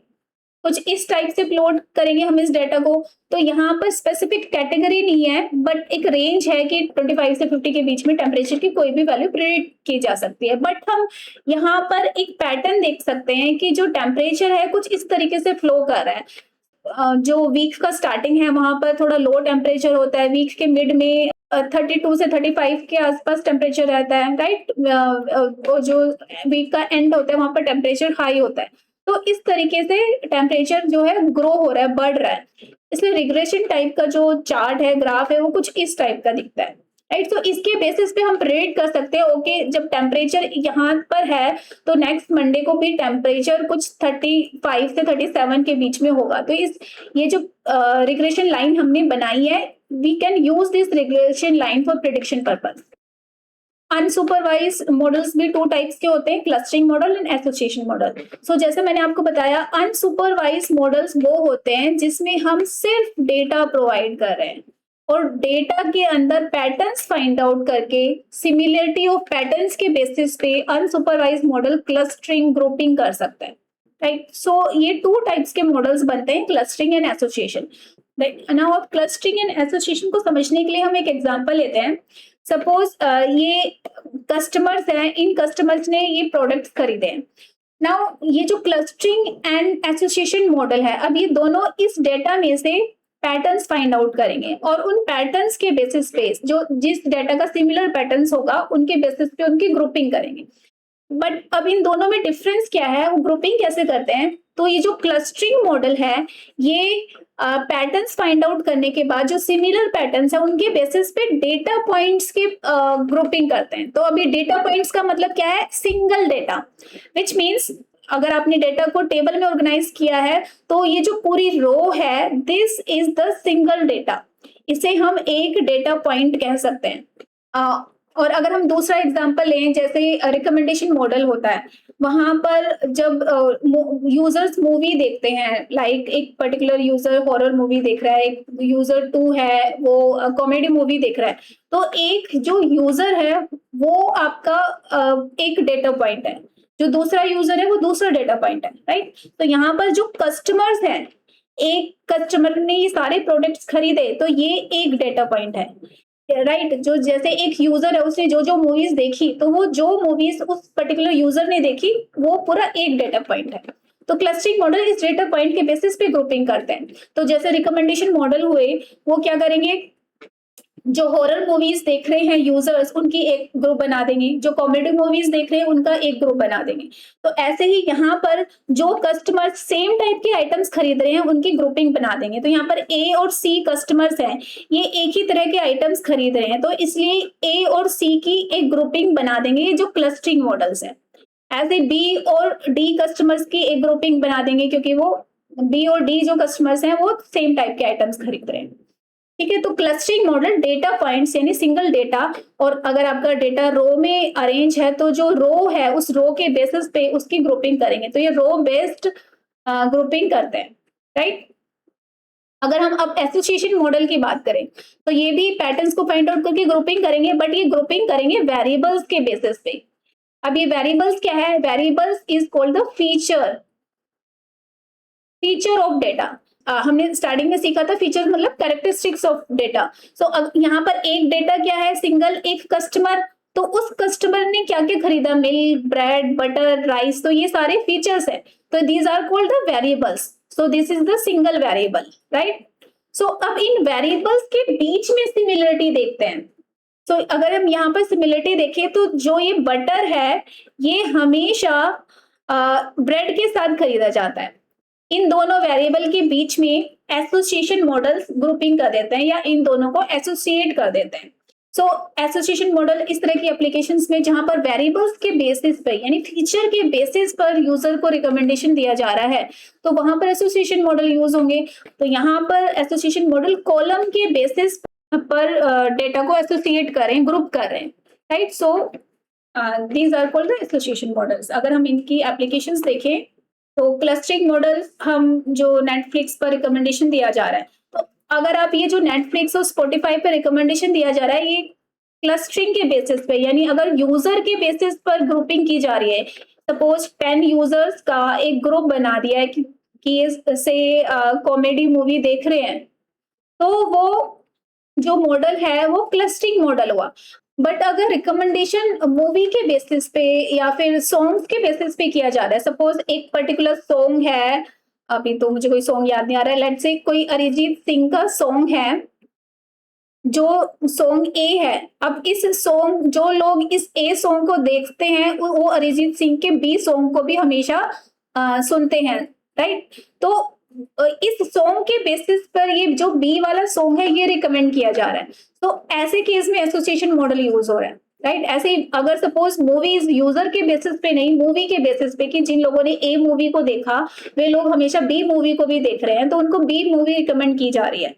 कुछ इस टाइप से प्लॉट करेंगे हम इस डेटा को, तो यहाँ पर स्पेसिफिक कैटेगरी नहीं है, बट एक रेंज है कि 25 से 50 के बीच में टेम्परेचर की कोई भी वैल्यू प्रेडिक्ट की जा सकती है। बट हम यहाँ पर एक पैटर्न देख सकते हैं कि जो टेम्परेचर है कुछ इस तरीके से फ्लो कर रहा है। जो वीक का स्टार्टिंग है वहां पर थोड़ा लो टेम्परेचर होता है, वीक के मिड में 32 से 35 के आसपास टेम्परेचर रहता है, राइट? जो वीक का एंड होता है वहां पर टेम्परेचर हाई होता है। तो इस तरीके से टेम्परेचर जो है ग्रो हो रहा है, बढ़ रहा है। इसलिए रिग्रेशन टाइप का जो चार्ट है, ग्राफ है, वो कुछ इस टाइप का दिखता है, राइट? तो इसके बेसिस पे हम प्रेडिक्ट कर सकते हैं, ओके जब टेम्परेचर यहाँ पर है तो नेक्स्ट मंडे को भी टेम्परेचर कुछ 35 से 37 के बीच में होगा। तो ये जो रिग्रेशन लाइन हमने बनाई है, we can use this regression line for prediction purpose. Unsupervised models भी टू टाइप्स के होते हैं, clustering model and association model. So जैसे मैंने आपको बताया, अनसुपरवाइज मॉडल्स वो होते हैं जिसमें हम सिर्फ डेटा प्रोवाइड कर रहे हैं और डेटा के अंदर पैटर्न्स फाइंड आउट करके सिमिलरिटी ऑफ पैटर्न्स के बेसिस पे अनसुपरवाइज मॉडल क्लस्टरिंग, ग्रुपिंग कर सकता है, राइट? सो ये टू टाइप्स के मॉडल्स बनते हैं, क्लस्टरिंग एंड एसोसिएशन। नाउ अब क्लस्टरिंग एंड एसोसिएशन को समझने के लिए हम एक एग्जांपल लेते हैं। सपोज ये कस्टमर्स हैं, इन कस्टमर्स ने ये प्रोडक्ट्स खरीदे हैं। नाउ ये जो क्लस्टरिंग एंड एसोसिएशन मॉडल है, अब ये दोनों इस डेटा में से पैटर्न्स फाइंड आउट करेंगे और उन पैटर्न्स के बेसिस पे जो जिस डेटा का सिमिलर पैटर्न्स होगा उनके बेसिस पे उनकी ग्रुपिंग करेंगे। बट अब इन दोनों में डिफरेंस क्या है, वो ग्रुपिंग कैसे करते हैं? तो ये जो क्लस्टरिंग मॉडल है, ये पैटर्न्स फाइंड आउट करने के बाद जो सिमिलर पैटर्न्स है उनके बेसिस पे डेटा पॉइंट्स के ग्रुपिंग करते हैं। तो अभी डेटा पॉइंट्स का मतलब क्या है? सिंगल डेटा, विच मीन्स अगर आपने डेटा को टेबल में ऑर्गेनाइज किया है तो ये जो पूरी रो है, this is the single data, इसे हम एक डेटा पॉइंट कह सकते हैं। और अगर हम दूसरा एग्जांपल लें, जैसे रिकमेंडेशन मॉडल होता है, वहां पर जब यूजर्स मूवी देखते हैं, लाइक एक पर्टिकुलर यूजर हॉरर मूवी देख रहा है, एक यूजर 2 है वो कॉमेडी मूवी देख रहा है, तो एक जो यूजर है वो आपका एक डेटा पॉइंट है, जो दूसरा यूजर है वो दूसरा डेटा पॉइंट है, राइट? तो यहाँ पर जो कस्टमर्स हैं, एक कस्टमर ने ये सारे प्रोडक्ट्स खरीदे तो ये एक डेटा पॉइंट है, राइट? जो जैसे एक यूजर है, उसने जो जो मूवीज देखी, तो वो जो मूवीज उस पर्टिकुलर यूजर ने देखी वो पूरा एक डेटा पॉइंट है। तो क्लस्टरिंग मॉडल इस डेटा पॉइंट के बेसिस पे ग्रुपिंग करते हैं। तो जैसे रिकमेंडेशन मॉडल हुए, वो क्या करेंगे, जो हॉरर मूवीज देख रहे हैं यूजर्स, उनकी एक ग्रुप बना देंगे, जो कॉमेडी मूवीज देख रहे हैं उनका एक ग्रुप बना देंगे। तो ऐसे ही यहाँ पर जो कस्टमर सेम टाइप के आइटम्स खरीद रहे हैं उनकी ग्रुपिंग बना देंगे। तो यहाँ पर ए और सी कस्टमर्स हैं, ये एक ही तरह के आइटम्स खरीद रहे हैं, तो इसलिए ए और सी की एक ग्रुपिंग बना देंगे, ये जो क्लस्टरिंग मॉडल्स है। ऐसे बी और डी कस्टमर्स की एक ग्रुपिंग बना देंगे, क्योंकि वो बी और डी जो कस्टमर्स हैं वो सेम टाइप के आइटम्स खरीद रहे हैं। ठीक है। तो क्लस्टरिंग मॉडल डेटा पॉइंट्स यानी सिंगल डेटा, और अगर आपका डेटा रो में अरेंज है तो जो रो है उस रो के बेसिस पे उसकी ग्रुपिंग करेंगे, तो ये रो बेस्ड ग्रुपिंग करते हैं, राइट। अगर हम अब एसोसिएशन मॉडल की बात करें तो ये भी पैटर्न्स को फाइंड आउट करके ग्रुपिंग करेंगे, बट ये ग्रुपिंग करेंगे वेरिएबल्स के बेसिस पे। अब ये वेरिएबल्स क्या है? Variables is called the feature of data. हमने स्टार्टिंग में सीखा था फीचर मतलब कैरेक्टरिस्टिक्स ऑफ डेटा। सो यहाँ पर एक डेटा क्या है? सिंगल एक कस्टमर, तो उस कस्टमर ने क्या क्या खरीदा, मिल्क, ब्रेड, बटर, राइस, तो ये सारे फीचर्स है, तो these are called the variables. So this is the single variable, right. So अब इन वेरिएबल्स के बीच में सिमिलरिटी देखते हैं। तो अगर हम यहाँ पर सिमिलरिटी देखें तो जो ये बटर है ये हमेशा ब्रेड के साथ खरीदा जाता है। इन दोनों वेरिएबल के बीच में एसोसिएशन मॉडल्स ग्रुपिंग कर देते हैं या इन दोनों को एसोसिएट कर देते हैं। सो एसोसिएशन मॉडल इस तरह की एप्लीकेशंस में जहां पर वेरिएबल्स के बेसिस पर यानी फीचर के बेसिस पर यूजर को रिकमेंडेशन दिया जा रहा है, तो वहां पर एसोसिएशन मॉडल यूज होंगे। तो यहाँ पर एसोसिएशन मॉडल कॉलम के बेसिस पर डेटा को एसोसिएट कर रहे हैं, ग्रुप कर रहे हैं, right. So these are called the association models. अगर हम इनकी एप्लीकेशंस देखें तो क्लस्टरिंग मॉडल्स, हम जो नेटफ्लिक्स पर रिकमेंडेशन दिया जा रहा है, तो अगर आप ये जो नेटफ्लिक्स और स्पॉटिफाई पर रिकमेंडेशन दिया जा रहा है ये क्लस्टरिंग के बेसिस पे, यानी अगर यूजर के बेसिस पर ग्रुपिंग की जा रही है, सपोज 10 यूजर्स का एक ग्रुप बना दिया है कि से कॉमेडी मूवी देख रहे हैं, तो वो जो मॉडल है वो क्लस्टरिंग मॉडल हुआ। बट अगर रिकमेंडेशन मूवी के बेसिस पे या फिर सॉन्ग्स के बेसिस पे किया जा रहा है, सपोज एक पर्टिकुलर सॉन्ग है, अभी तो मुझे कोई सॉन्ग याद नहीं आ रहा है, लेट्स से कोई अरिजीत सिंह का सॉन्ग है, जो सॉन्ग ए है। अब इस सॉन्ग जो लोग इस ए सॉन्ग को देखते हैं वो अरिजीत सिंह के बी सॉन्ग को भी हमेशा सुनते हैं, राइट। तो इस सॉन्ग के बेसिस पर ये जो बी वाला सॉन्ग है ये रिकमेंड किया जा रहा है, तो ऐसे केस में एसोसिएशन मॉडल यूज हो रहा है, राइट। ऐसे अगर सपोज मूवीज यूजर के बेसिस पे नहीं, मूवी के बेसिस पे कि जिन लोगों ने ए मूवी को देखा वे लोग हमेशा बी मूवी को भी देख रहे हैं, तो उनको बी मूवी रिकमेंड की जा रही है।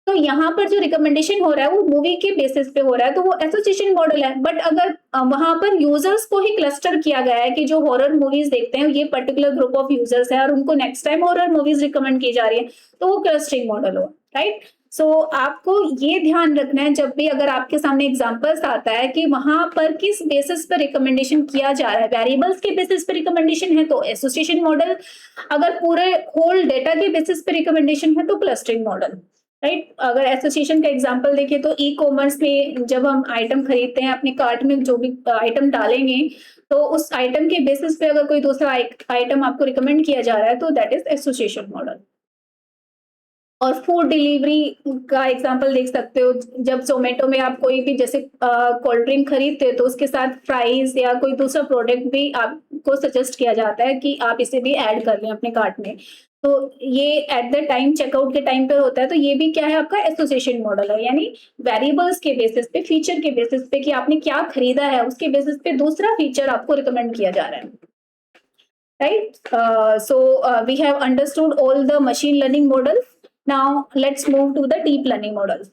तो यहाँ पर जो रिकमेंडेशन हो रहा है वो मूवी के बेसिस पे हो रहा है, तो वो एसोसिएशन मॉडल है। बट अगर वहां पर यूजर्स को ही क्लस्टर किया गया है कि जो हॉरर मूवीज देखते हैं ये पर्टिकुलर ग्रुप ऑफ यूजर्स है और उनको next time horror movies recommend की जा रही है, तो वो क्लस्टरिंग मॉडल हो, राइट। सो आपको ये ध्यान रखना है जब भी अगर आपके सामने एग्जांपल्स आता है कि वहां पर किस बेसिस पर रिकमेंडेशन किया जा रहा है, वेरिएबल्स के बेसिस पर रिकमेंडेशन है तो एसोसिएशन मॉडल, अगर पूरे होल डेटा के बेसिस पर रिकमेंडेशन है तो क्लस्टरिंग मॉडल, राइट। अगर एसोसिएशन का एग्जांपल देखें तो ई कॉमर्स में जब हम आइटम खरीदते हैं अपने कार्ट में जो भी आइटम डालेंगे, तो उस आइटम के बेसिस पे अगर कोई दूसरा आइटम आपको रिकमेंड किया जा रहा है तो दैट इज एसोसिएशन मॉडल। और फूड डिलीवरी का एग्जांपल देख सकते हो, जब जोमेटो में आप कोई भी जैसे कोल्ड ड्रिंक खरीदते हो तो उसके साथ फ्राइज या कोई दूसरा प्रोडक्ट भी आपको सजेस्ट किया जाता है कि आप इसे भी ऐड कर लें अपने कार्ट में, तो ये एट द टाइम चेकआउट के टाइम पर होता है। तो ये भी क्या है आपका एसोसिएशन मॉडल है, यानी वेरिएबल्स के बेसिस पे, फीचर के बेसिस पे कि आपने क्या खरीदा है उसके बेसिस पे दूसरा फीचर आपको रिकमेंड किया जा रहा है, right. So we have understood all the machine learning models. Now let's move to the deep learning models.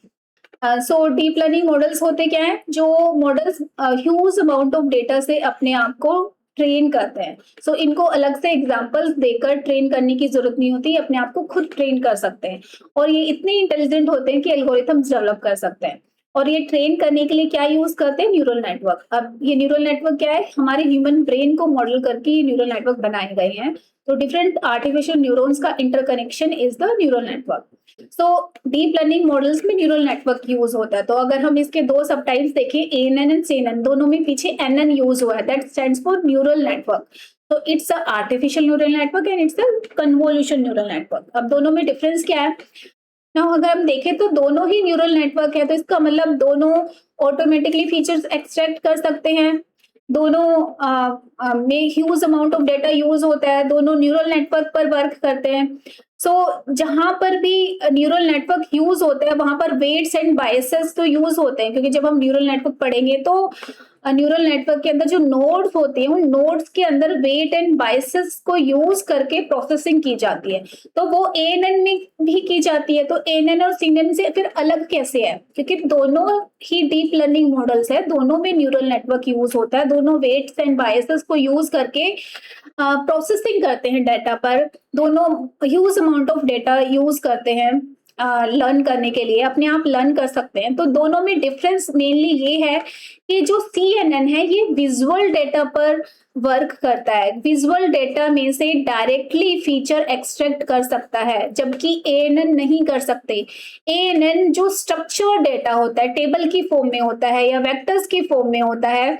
So deep learning models होते क्या है? जो models huge amount of data से अपने आप को ट्रेन करते हैं। सो इनको अलग से एग्जांपल्स देकर ट्रेन करने की जरूरत नहीं होती, अपने आप को खुद ट्रेन कर सकते हैं और ये इतने इंटेलिजेंट होते हैं कि एल्गोरिथम्स डेवलप कर सकते हैं। और ये ट्रेन करने के लिए क्या यूज करते हैं? Neural network. अब ये न्यूरल नेटवर्क क्या है? हमारे ह्यूमन ब्रेन को मॉडल करके ये न्यूरल नेटवर्क बनाए गए हैं। तो डिफरेंट आर्टिफिशियल न्यूरॉन्स का interconnection is the neural network. So deep learning models में न्यूरल नेटवर्क यूज होता है। तो अगर हम इसके दो सब टाइप्स देखें, एएनएन एंड सीएनएन, दोनों में पीछे एनएन यूज हुआ है, that stands for neural network. तो it's a artificial neural network and it's a convolution neural network. अब दोनों में डिफरेंस क्या है? अगर हम देखें तो दोनों ही न्यूरल नेटवर्क है, तो इसका मतलब दोनों ऑटोमेटिकली फीचर्स एक्सट्रैक्ट कर सकते हैं, दोनों में huge amount of data use होता है, दोनों न्यूरल नेटवर्क पर वर्क करते हैं। सो जहां पर भी न्यूरल नेटवर्क यूज होता है वहां पर वेट्स एंड बायसेस तो यूज होते हैं, क्योंकि जब हम न्यूरल नेटवर्क पढ़ेंगे तो न्यूरल नेटवर्क के अंदर जो नोड्स होते हैं उन नोड्स के अंदर वेट एंड बायसेस को यूज करके प्रोसेसिंग की जाती है। तो वो एएनएन में भी की जाती है, तो ANN और CNN से फिर अलग कैसे है? क्योंकि दोनों ही डीप लर्निंग मॉडल्स है, दोनों में न्यूरल नेटवर्क यूज होता है, दोनों वेट्स एंड बायसेस को यूज करके प्रोसेसिंग करते हैं डाटा पर, दोनों huge amount of data use करते हैं लर्न करने के लिए, अपने आप लर्न कर सकते हैं। तो दोनों में डिफरेंस मेनली ये है कि जो CNN है ये विजुअल डेटा पर वर्क करता है, विजुअल डेटा में से डायरेक्टली फीचर एक्सट्रैक्ट कर सकता है, जबकि ANN नहीं कर सकते। ANN जो स्ट्रक्चर डेटा होता है, टेबल की फॉर्म में होता है या वेक्टर्स की फॉर्म में होता है,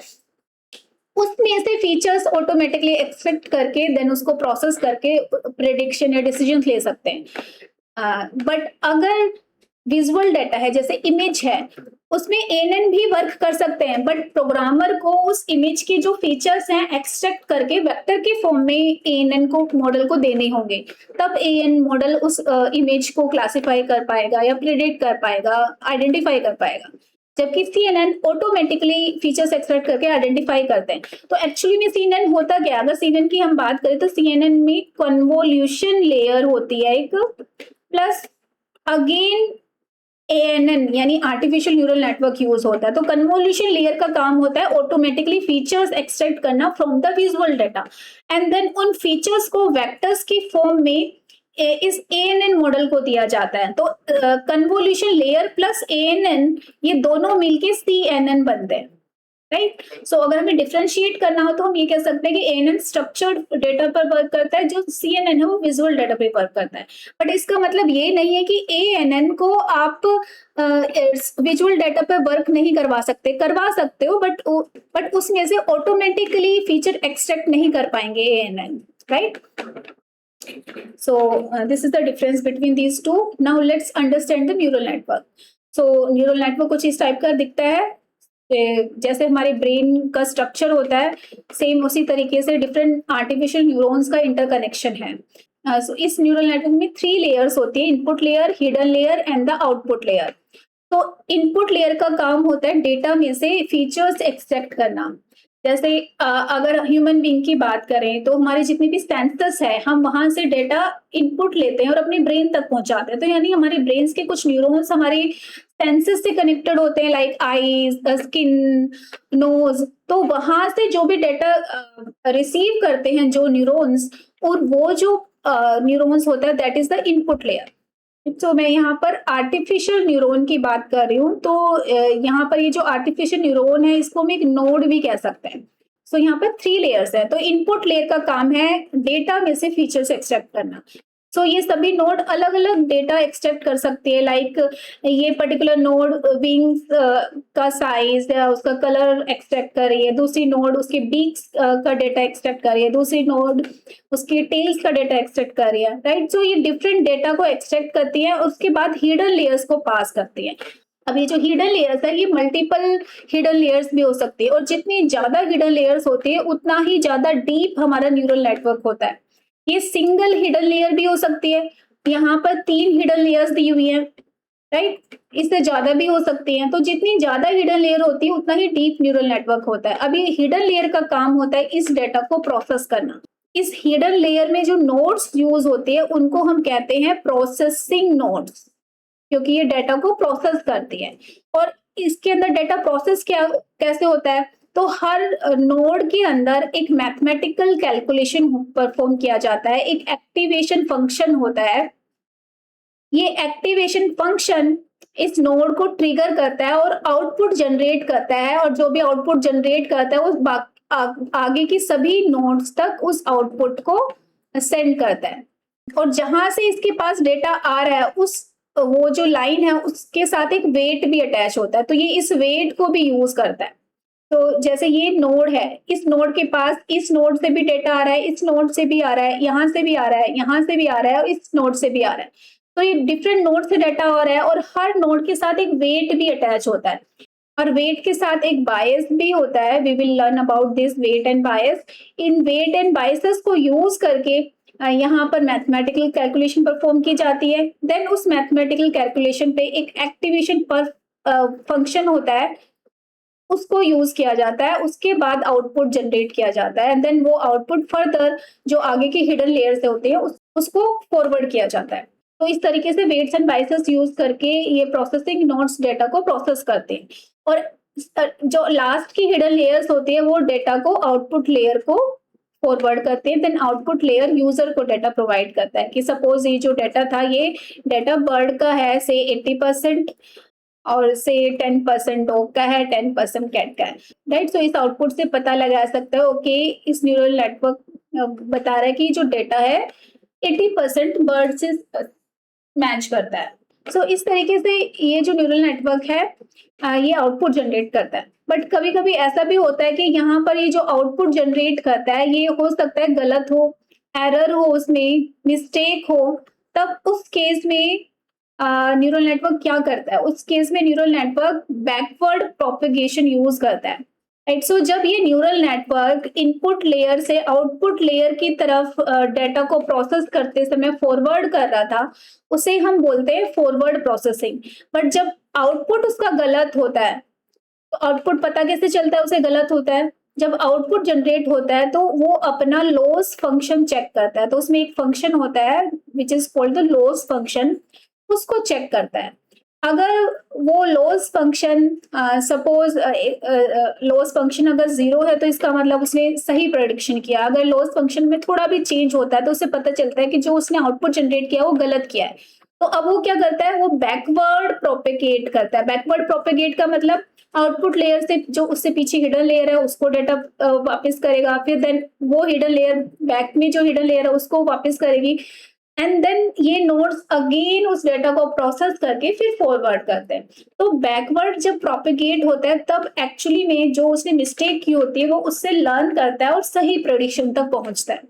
उसमें से फीचर्स ऑटोमेटिकली एक्सट्रैक्ट करके देन उसको प्रोसेस करके प्रेडिक्शन या डिसीजन ले सकते हैं। बट अगर विजुअल डेटा है जैसे इमेज है, उसमें ANN भी वर्क कर सकते हैं, बट प्रोग्रामर को उस इमेज के जो फीचर्स हैं एक्सट्रैक्ट करके वेक्टर के फॉर्म में ANN को मॉडल को देने होंगे, तब ANN मॉडल उस इमेज को क्लासिफाई कर पाएगा या प्रेडिक्ट कर पाएगा, आइडेंटिफाई कर पाएगा, जबकि CNN ऑटोमेटिकली फीचर्स एक्सट्रैक्ट करके आइडेंटिफाई करते हैं। तो एक्चुअली में CNN होता क्या, अगर CNN की हम बात करें तो CNN में कन्वोल्यूशन लेयर होती है एक, प्लस अगेन ANN यानी आर्टिफिशियल न्यूरल नेटवर्क यूज होता है। तो कन्वोल्यूशन लेयर का काम होता है ऑटोमेटिकली फीचर्स एक्सट्रैक्ट करना from the visual data and then उन फीचर्स को वेक्टर्स की फॉर्म में इस ANN मॉडल को दिया जाता है। तो कन्वोल्यूशन लेयर प्लस ANN ये दोनों मिलके CNN बनते हैं, राइट। सो अगर हमें डिफरेंशिएट करना हो तो हम ये कह सकते हैं कि ANN स्ट्रक्चर्ड डेटा पर वर्क करता है, जो CNN है वो विजुअल डेटा पे वर्क करता है। बट इसका मतलब ये नहीं है कि ANN को आप विजुअल डेटा पे वर्क नहीं करवा सकते हो, बट उसमें से ऑटोमेटिकली फीचर एक्सट्रैक्ट नहीं कर पाएंगे ANN, right. So this is the difference between these two. Now let's understand the neural network. So neural network कुछ इस टाइप का दिखता है, जैसे हमारे ब्रेन का स्ट्रक्चर होता है सेम उसी तरीके से डिफरेंट आर्टिफिशियल न्यूरॉन्स का इंटरकनेक्शन है। So इस न्यूरल नेटवर्क में 3 लेयर्स होती है, input layer, hidden layer and the output layer. तो इनपुट लेयर का काम होता है डेटा में से फीचर्स एक्सट्रैक्ट करना। जैसे अगर ह्यूमन बीइंग की बात करें तो हमारे जितने भी सेंसर्स है, हम वहां से डेटा इनपुट लेते हैं और अपने ब्रेन तक पहुंचाते हैं। तो यानी हमारे ब्रेन के कुछ न्यूरॉन्स हमारे सेंसेस से कनेक्टेड होते हैं, लाइक आईज, स्किन, नोज। तो वहां से जो भी डेटा रिसीव करते हैं जो न्यूरॉन्स, और वो जो न्यूरॉन्स होता है that is the input layer. तो मैं यहाँ पर आर्टिफिशियल न्यूरॉन की बात कर रही हूँ, तो यहाँ पर ये जो आर्टिफिशियल न्यूरॉन है इसको हम एक नोड भी कह सकते हैं। सो यहाँ पर 3 लेयर्स है। तो इनपुट लेयर का काम है डेटा में से फीचर्स एक्सट्रैक्ट करना। सो ये सभी नोड अलग अलग डेटा एक्सट्रैक्ट कर सकती है, लाइक ये पर्टिकुलर नोड विंग्स का साइज या उसका कलर एक्सट्रैक्ट कर रही है, दूसरी नोड उसके बीक्स का डेटा एक्सट्रैक्ट कर रही है, दूसरी नोड उसके टेल्स का डेटा एक्सट्रैक्ट कर रही है, राइट। सो ये डिफरेंट डेटा को एक्सट्रैक्ट करती है, उसके बाद हिडन लेयर्स को पास करती है। अब ये जो हिडन लेयर्स है ये मल्टीपल हिडन लेयर्स भी हो सकती है, और जितनी ज्यादा हिडन लेयर्स होती है उतना ही ज्यादा डीप हमारा न्यूरल नेटवर्क होता है। ये सिंगल हिडन लेयर भी हो सकती है, यहाँ पर 3 हिडन लेयर्स दी हुई है, राइट। इससे ज्यादा भी हो सकती हैं। तो जितनी ज्यादा हिडन लेयर होती है उतना ही डीप न्यूरल नेटवर्क होता है। अब ये हिडन लेयर का काम होता है इस डेटा को प्रोसेस करना। इस हिडन लेयर में जो नोड्स यूज होते हैं उनको हम कहते हैं प्रोसेसिंग नोड्स, क्योंकि ये डेटा को प्रोसेस करती है। और इसके अंदर डेटा प्रोसेस कैसे होता है, तो हर नोड के अंदर एक मैथमेटिकल कैलकुलेशन परफॉर्म किया जाता है, एक एक्टिवेशन फंक्शन होता है। ये एक्टिवेशन फंक्शन इस नोड को ट्रिगर करता है और आउटपुट जनरेट करता है, और जो भी आउटपुट जनरेट करता है उस आगे की सभी नोड्स तक उस आउटपुट को सेंड करता है। और जहां से इसके पास डेटा आ रहा है उस वो जो लाइन है उसके साथ एक वेट भी अटैच होता है, तो ये इस वेट को भी यूज करता है। तो जैसे ये नोड है, इस नोड के पास इस नोड से भी डेटा आ रहा है, इस नोड से भी आ रहा है, यहाँ से भी आ रहा है, यहाँ से भी आ रहा है, और इस नोड से भी आ रहा है। तो ये डिफरेंट नोड से डेटा आ रहा है, और हर नोड के साथ एक वेट भी अटैच होता है, और वेट के साथ एक बायस भी होता है। We will learn about this weight and bias. इन वेट एंड बायसेस को यूज करके यहाँ पर मैथमेटिकल कैलकुलेशन परफॉर्म की जाती है। देन उस मैथमेटिकल कैलकुलेशन पे एक एक्टिवेशन पर फंक्शन होता है, उसको यूज किया जाता है, उसके बाद आउटपुट जनरेट किया जाता है, एंड देन वो आउटपुट फर्दर जो आगे की हिडन लेयर से होती है उसको फॉरवर्ड किया जाता है। तो इस तरीके से वेट्स एंड बायसेस यूज करके ये प्रोसेसिंग नोड्स डेटा को प्रोसेस करते हैं। और जो लास्ट की हिडन लेयर्स होती है वो डेटा को आउटपुट लेयर को फॉरवर्ड करते हैं। देन आउटपुट लेयर यूजर को डेटा प्रोवाइड करता है कि सपोज ये जो डेटा था ये डेटा बर्ड का है से 80% और से 10% डॉग का है, 10% कैट का है, राइट। सो इस आउटपुट से पता लगा सकता है ओके इस न्यूरल नेटवर्क बता रहा है कि जो डेटा है 80% बर्ड से मैच करता है। सो इस तरीके से ये जो न्यूरल नेटवर्क है ये आउटपुट जनरेट करता है। बट कभी कभी ऐसा भी होता है कि यहाँ पर ये जो आउटपुट जनरेट करता है ये हो सकता है गलत हो, एरर हो, उसमें मिस्टेक हो। तब उस केस में न्यूरल नेटवर्क क्या करता है? उस केस में neural network backward propagation use करता है, राइट। सो जब ये न्यूरल नेटवर्क इनपुट लेयर से आउटपुट लेयर की तरफ डेटा को प्रोसेस करते समय फॉरवर्ड कर रहा था उसे हम बोलते हैं फॉरवर्ड प्रोसेसिंग। बट जब आउटपुट उसका गलत होता है तो आउटपुट पता कैसे चलता है उसे गलत होता है? जब आउटपुट जनरेट होता है तो वो अपना लॉस फंक्शन चेक करता है। तो उसमें एक फंक्शन होता है which is called the loss function, उसको चेक करता है। अगर वो loss function suppose loss function अगर 0 है तो इसका मतलब उसने सही प्रेडिक्शन किया। अगर लॉस फंक्शन में थोड़ा भी चेंज होता है तो उसे पता चलता है कि जो उसने आउटपुट जनरेट किया वो गलत किया है। तो अब वो क्या करता है? वो बैकवर्ड प्रोपेगेट करता है। बैकवर्ड प्रोपेगेट का मतलब आउटपुट लेयर से जो उससे पीछे हिडन लेयर है उसको डेटा वापस करेगा, फिर देन वो हिडन लेयर बैक में जो हिडन लेयर है उसको वापस करेगी, एंड देन ये नोड्स अगेन उस डेटा को प्रोसेस करके फिर फॉरवर्ड करते हैं। तो बैकवर्ड जब प्रोपेगेट होता है तब एक्चुअली में जो उसने मिस्टेक की होती है वो उससे लर्न करता है और सही प्रेडिक्शन तक पहुंचता है।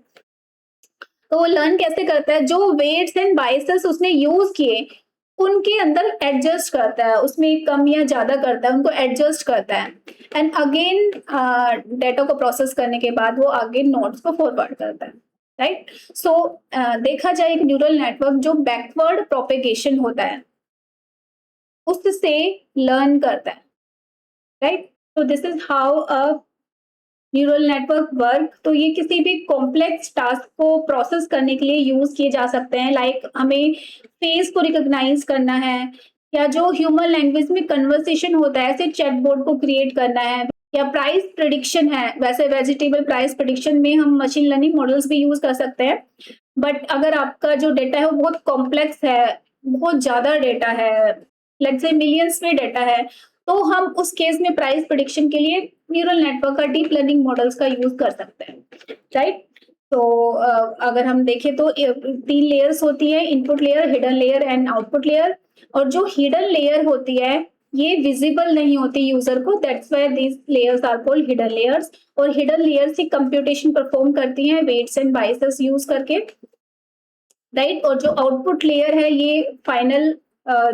तो वो लर्न कैसे करता है? जो वेट्स एंड बायसेस उसने यूज किए उनके अंदर एडजस्ट करता है, उसमें कम या ज्यादा करता है, उनको एडजस्ट करता है, एंड अगेन डेटा को प्रोसेस करने के बाद वो आगे नोड्स को फॉरवर्ड करता है, राइट। सो देखा जाए एक न्यूरल नेटवर्क जो बैकवर्ड प्रोपेगेशन होता है उससे लर्न करता है, राइट। तो this is how a neural network work. तो ये किसी भी कॉम्प्लेक्स टास्क को प्रोसेस करने के लिए यूज किए जा सकते हैं। लाइक हमें फेस को रिकॉग्नाइज करना है, या जो ह्यूमन लैंग्वेज में कन्वर्सेशन होता है ऐसे चैटबॉट को क्रिएट करना है, या प्राइस प्रिडिक्शन है। वैसे वेजिटेबल प्राइस प्रिडिक्शन में हम मशीन लर्निंग मॉडल्स भी यूज कर सकते हैं। बट अगर आपका जो डेटा है वो बहुत कॉम्प्लेक्स है, बहुत ज्यादा डेटा है, लेट्स से मिलियंस में डेटा है, तो हम उस केस में प्राइस प्रिडिक्शन के लिए न्यूरल नेटवर्क का डीप लर्निंग मॉडल्स का यूज कर सकते हैं, राइट। तो अगर हम देखें तो 3 लेयर्स होती है, input layer, hidden layer and output layer. और जो हिडन लेयर होती है ये विजिबल नहीं होती यूजर को, that's why these layers are called hidden layers. और हिडन लेयर्स ही कंप्यूटेशन परफॉर्म करती हैं वेट्स एंड बायसेस यूज करके, राइट। और जो आउटपुट लेयर है ये फाइनल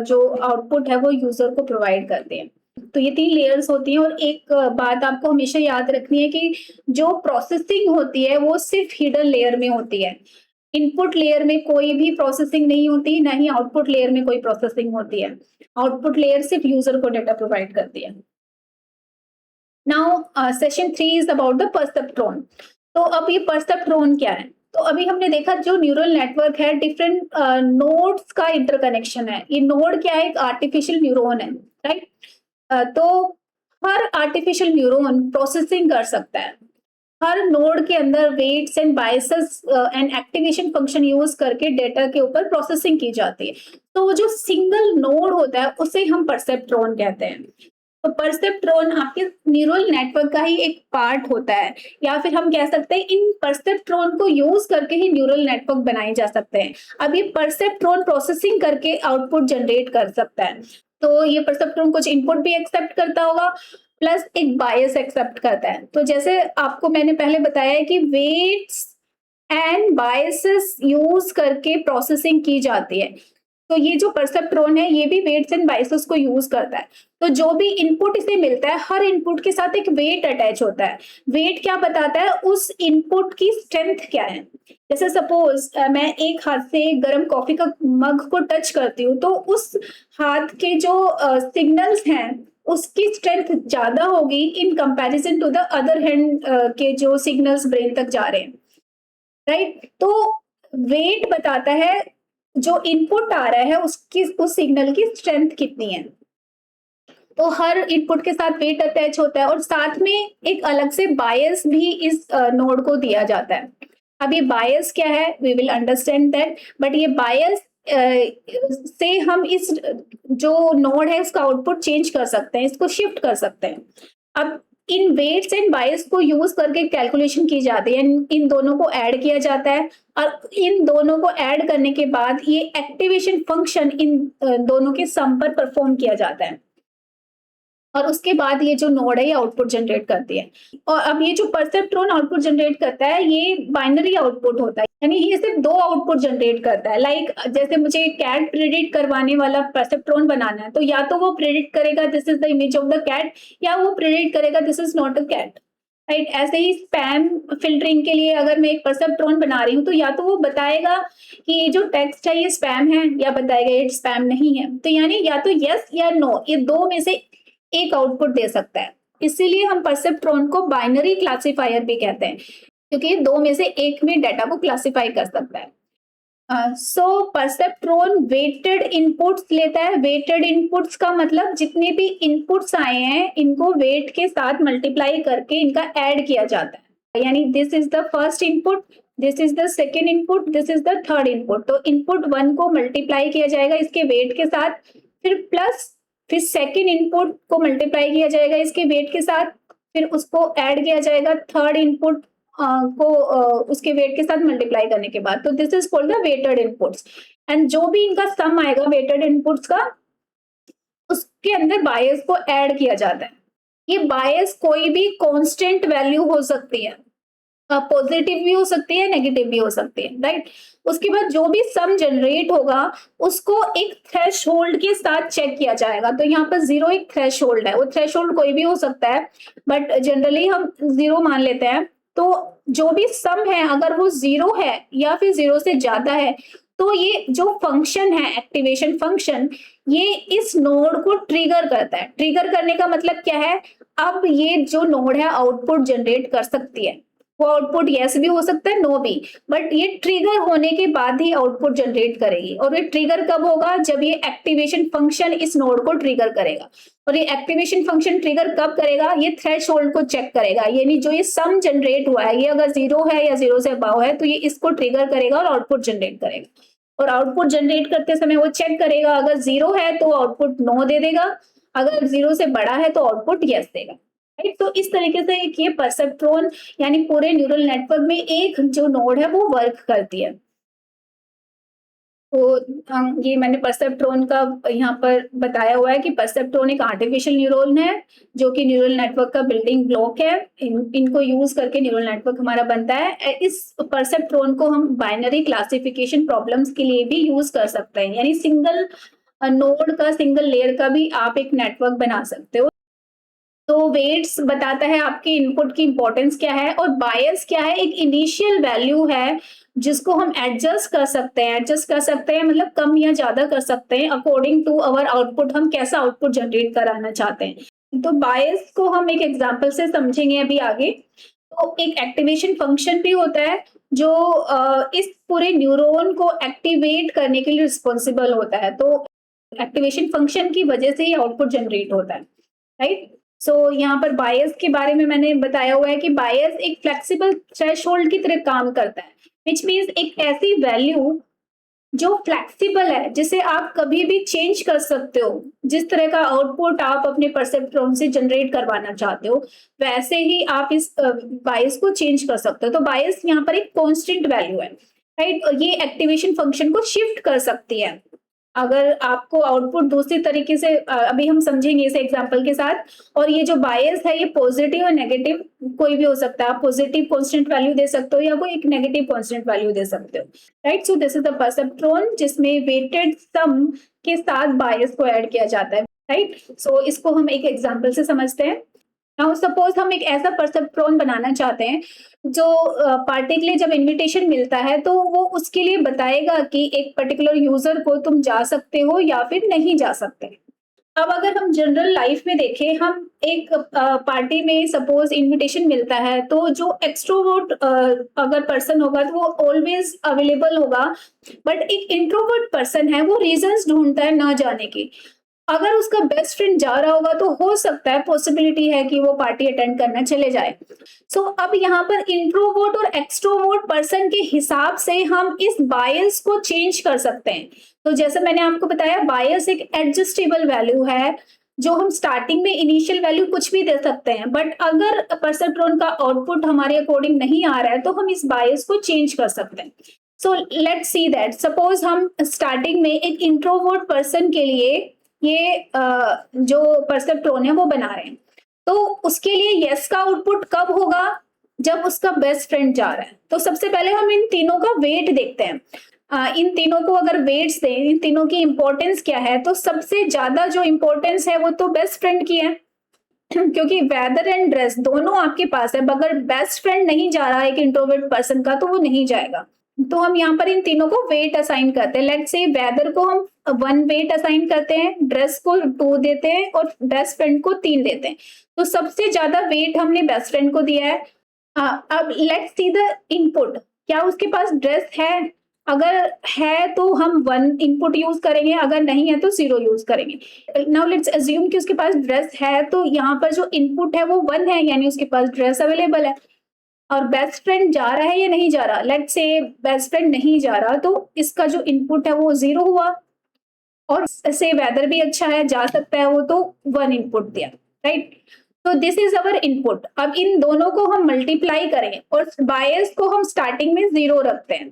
जो आउटपुट है वो यूजर को प्रोवाइड करते हैं। तो ये 3 लेयर्स होती हैं। और एक बात आपको हमेशा याद रखनी है कि जो प्रोसेसिंग होती है वो सिर्फ हिडन लेयर में होती है। इनपुट लेयर में कोई भी प्रोसेसिंग नहीं होती, ना ही आउटपुट लेयर में कोई प्रोसेसिंग होती है। आउटपुट लेयर सिर्फ यूजर को डेटा प्रोवाइड करती है। Now session 3 is about the perceptron. तो अब ये परसेप्ट्रॉन क्या है? तो अभी हमने देखा जो न्यूरल नेटवर्क है डिफरेंट नोड्स का इंटरकनेक्शन है। ये नोड क्या है? एक आर्टिफिशियल न्यूरॉन है, राइट। तो हर आर्टिफिशियल न्यूरॉन प्रोसेसिंग कर सकता है। हर नोड के अंदर weights and biases and activation function use करके डेटा के ऊपर प्रोसेसिंग की जाती है। तो वो जो सिंगल नोड होता है उसे हम परसेप्ट्रॉन कहते हैं। तो परसेप्ट्रॉन आपके न्यूरल नेटवर्क का ही एक पार्ट होता है, या फिर हम कह सकते हैं इन परसेप्ट्रॉन को यूज करके ही न्यूरल नेटवर्क बनाए जा सकते हैं। अब ये परसेप्ट्रॉन प्रोसेसिंग करके आउटपुट जनरेट कर सकता है। तो ये परसेप्ट्रॉन कुछ इनपुट भी एक्सेप्ट करता होगा प्लस एक बायस एक्सेप्ट करता है। तो जैसे आपको मैंने पहले बताया है कि वेट्स एंड बायसेस यूज करके प्रोसेसिंग की जाती है। तो ये जो परसेप्ट्रॉन है ये भी वेट्स एंड बायसेस को यूज करता है। तो जो भी इनपुट इसे मिलता है हर इनपुट के साथ एक वेट अटैच होता है। वेट क्या बताता है? उस इनपुट की स्ट्रेंथ क्या है। जैसे सपोज मैं एक हाथ से गर्म कॉफी का मग को टच करती हूँ तो उस हाथ के जो सिग्नल्स हैं उसकी स्ट्रेंथ ज्यादा होगी in comparison to the other hand के जो सिग्नल्स ब्रेन तक जा रहे हैं, राइट। तो वेट बताता है जो इनपुट आ रहा है उसकी उस सिग्नल की स्ट्रेंथ कितनी है। तो हर इनपुट के साथ वेट अटैच होता है और साथ में एक अलग से बायस भी इस नोड को दिया जाता है। अब ये बायस क्या है, we will understand that, but ये बायस से हम इस जो नोड है उसका आउटपुट चेंज कर सकते हैं, इसको शिफ्ट कर सकते हैं। अब इन वेट्स एंड बायस को यूज करके कैलकुलेशन की जाती है, इन दोनों को ऐड किया जाता है और इन दोनों को ऐड करने के बाद ये एक्टिवेशन फंक्शन इन दोनों के सम पर परफॉर्म किया जाता है और उसके बाद ये जो नोड है ये आउटपुट जनरेट करती है। और अब ये जो परसेप्ट्रॉन आउटपुट जनरेट करता है ये बाइनरी आउटपुट होता है, यानी ये सिर्फ दो आउटपुट जनरेट करता है। लाइक जैसे मुझे कैट प्रेडिक्ट करवाने वाला परसेप्ट्रॉन बनाना है, तो या तो वो प्रेडिक्ट करेगा this is the image of the cat, या वो प्रेडिक्ट करेगा this is not a cat, right. ऐसे ही स्पैम फिल्टरिंग के लिए अगर मैं एक परसेप्ट्रॉन बना रही हूँ तो या तो वो बताएगा कि ये जो टेक्स्ट है ये स्पैम है, या बताएगा ये स्पैम नहीं है। तो यानी या तो यस या नो, ये दो में से एक आउटपुट दे सकता है। इसीलिए हम परसेप्ट्रॉन को बाइनरी क्लासिफायर भी कहते हैं, क्योंकि दो में से एक में डेटा को क्लासिफाई कर सकता है। सो परसेप्ट्रॉन वेटेड इनपुट्स लेता है। वेटेड इनपुट्स का मतलब जितने भी इनपुट्स आए हैं इनको वेट के साथ मल्टीप्लाई करके इनका ऐड किया जाता है, यानी this is the first input, this is the second input, this is the third input. तो इनपुट 1 को मल्टीप्लाई किया जाएगा इसके वेट के साथ, फिर सेकेंड इनपुट को मल्टीप्लाई किया जाएगा इसके वेट के साथ, फिर उसको ऐड किया जाएगा थर्ड इनपुट को उसके वेट के साथ मल्टीप्लाई करने के बाद। तो this is called the weighted inputs. And जो भी इनका सम आएगा वेटेड इनपुट्स का, उसके अंदर बायस को ऐड किया जाता है। ये बायस कोई भी कांस्टेंट वैल्यू हो सकती है, पॉजिटिव भी हो सकती है, नेगेटिव भी हो सकती है, राइट। उसके बाद जो भी सम जनरेट होगा उसको एक थ्रेशोल्ड के साथ चेक किया जाएगा। तो यहाँ पर 0 एक थ्रेशोल्ड है, वो थ्रेशोल्ड कोई भी हो सकता है बट जनरली हम 0 मान लेते हैं। तो जो भी सम है अगर वो 0 है या फिर 0 से ज्यादा है तो ये जो फंक्शन है एक्टिवेशन फंक्शन, ये इस नोड को ट्रिगर करता है। ट्रिगर करने का मतलब क्या है, अब ये जो नोड है आउटपुट जनरेट कर सकती है। वो आउटपुट यस भी हो सकता है, नो भी, बट ये ट्रिगर होने के बाद ही आउटपुट जनरेट करेगी। और ये ट्रिगर कब होगा, जब ये एक्टिवेशन फंक्शन इस नोड को ट्रिगर करेगा। और ये एक्टिवेशन फंक्शन ट्रिगर कब करेगा, ये थ्रेशोल्ड को चेक करेगा, यानी जो ये सम जनरेट हुआ है ये अगर 0 है या 0 से अबव है तो ये इसको ट्रिगर करेगा और आउटपुट जनरेट करेगा। और आउटपुट जनरेट करते समय वो चेक करेगा, अगर 0 है तो आउटपुट नो दे देगा, अगर 0 से बड़ा है तो आउटपुट यस देगा, राइट। तो इस तरीके से ये परसेप्ट्रॉन यानी पूरे न्यूरल नेटवर्क में एक जो नोड है वो वर्क करती है। तो ये मैंने परसेप्ट्रॉन का यहाँ पर बताया हुआ है कि परसेप्ट्रॉन एक आर्टिफिशियल न्यूरॉन है जो कि न्यूरल नेटवर्क का बिल्डिंग ब्लॉक है। इनको यूज करके न्यूरल नेटवर्क हमारा बनता है। इस परसेप्ट्रॉन को हम बाइनरी क्लासिफिकेशन प्रॉब्लम्स के लिए भी यूज कर सकते हैं, यानी सिंगल नोड का, सिंगल लेयर का भी आप एक नेटवर्क बना सकते हो। तो वेट्स बताता है आपके इनपुट की इंपॉर्टेंस क्या है, और बायस क्या है, एक इनिशियल वैल्यू है जिसको हम एडजस्ट कर सकते हैं। एडजस्ट कर सकते हैं मतलब कम या ज्यादा कर सकते हैं अकॉर्डिंग टू अवर आउटपुट, हम कैसा आउटपुट जनरेट कराना चाहते हैं। तो बायस को हम एक एग्जांपल से समझेंगे अभी आगे। तो एक एक्टिवेशन फंक्शन भी होता है जो इस पूरे न्यूरॉन को एक्टिवेट करने के लिए रिस्पॉन्सिबल होता है। तो एक्टिवेशन फंक्शन की वजह से ही आउटपुट जनरेट होता है, राइट। सो यहाँ पर बायस के बारे में मैंने बताया हुआ है कि बायस एक फ्लेक्सिबल थ्रेशोल्ड की तरह काम करता है, विच मीन्स एक ऐसी वैल्यू जो फ्लेक्सिबल है, जिसे आप कभी भी चेंज कर सकते हो। जिस तरह का आउटपुट आप अपने परसेप्ट्रॉन से जनरेट करवाना चाहते हो वैसे ही आप इस बायस को चेंज कर सकते हो। तो बायस यहाँ पर एक कांस्टेंट वैल्यू है, राइट। और ये एक्टिवेशन फंक्शन को शिफ्ट कर सकती है। अगर आपको आउटपुट दूसरी तरीके से अभी हम समझेंगे इस एग्जांपल के साथ। और ये जो बायस है ये पॉजिटिव और नेगेटिव कोई भी हो सकता है। आप पॉजिटिव कांस्टेंट वैल्यू दे सकते हो या कोई एक नेगेटिव कांस्टेंट वैल्यू दे सकते हो, right. So this is the perceptron जिसमें वेटेड सम के साथ बायस को ऐड किया जाता है, राइट। सो इसको हम एक एग्जाम्पल से समझते हैं। नाउ सपोज हम एक ऐसा परसेप्ट्रॉन बनाना चाहते हैं जो पार्टी के लिए जब इनविटेशन मिलता है तो वो उसके लिए बताएगा कि एक पर्टिकुलर यूजर को तुम जा सकते हो या फिर नहीं जा सकते। अब अगर हम जनरल लाइफ में देखें, हम एक पार्टी में सपोज इनविटेशन मिलता है, तो जो एक्सट्रोवर्ट अगर पर्सन होगा तो वो ऑलवेज अवेलेबल होगा, बट एक इंट्रोवर्ट पर्सन है वो रीजंस ढूंढता है ना जाने की। अगर उसका बेस्ट फ्रेंड जा रहा होगा तो हो सकता है, पॉसिबिलिटी है कि वो पार्टी अटेंड करना चले जाए। अब यहाँ पर इंट्रोवर्ट और एक्सट्रोवर्ट पर्सन के हिसाब से हम इस बायस को चेंज कर सकते हैं। तो जैसे मैंने आपको बताया, बायस एक एडजस्टेबल वैल्यू है, जो हम स्टार्टिंग में इनिशियल वैल्यू कुछ भी दे सकते हैं, बट अगर परसेप्ट्रॉन का आउटपुट हमारे अकॉर्डिंग नहीं आ रहा है तो हम इस बायस को चेंज कर सकते हैं। So let's see that, suppose हम स्टार्टिंग में एक इंट्रोवर्ट पर्सन के लिए ये जो परसेप्ट्रॉन है वो बना रहे हैं, तो उसके लिए यस का आउटपुट कब होगा, जब उसका बेस्ट फ्रेंड जा रहा है। तो सबसे पहले हम इन तीनों का वेट देखते हैं। इन तीनों को अगर वेट्स दें, इन तीनों की इंपॉर्टेंस क्या है, तो सबसे ज्यादा जो इंपॉर्टेंस है वो तो बेस्ट फ्रेंड की है क्योंकि वेदर एंड ड्रेस दोनों आपके पास है। अगर बेस्ट फ्रेंड नहीं जा रहा है एक इंट्रोवर्ट पर्सन का तो वो नहीं जाएगा। तो हम यहाँ पर इन तीनों को वेट असाइन करते हैं। लेट्स से वेदर को हम 1 वेट असाइन करते हैं, ड्रेस को 2 देते हैं और बेस्ट फ्रेंड को 3 देते हैं। तो सबसे ज्यादा वेट हमने बेस्ट फ्रेंड को दिया है। अब लेट्स सी द इनपुट, क्या उसके पास ड्रेस है? अगर है तो हम 1 इनपुट यूज करेंगे, अगर नहीं है तो 0 यूज करेंगे। नाउ लेट्स अज्यूम कि उसके पास ड्रेस है, तो यहाँ पर जो इनपुट है वो 1 है, यानी उसके पास ड्रेस अवेलेबल है। और बेस्ट फ्रेंड जा रहा है या नहीं जा रहा? लेट्स से बेस्ट फ्रेंड नहीं जा रहा, तो इसका जो इनपुट है वो 0 हुआ। और से वेदर भी अच्छा है, जा सकता है वो, तो 1 इनपुट दिया, राइट। तो दिस इज अवर इनपुट। अब इन दोनों को हम मल्टीप्लाई करें और बायस को हम स्टार्टिंग में 0 रखते हैं,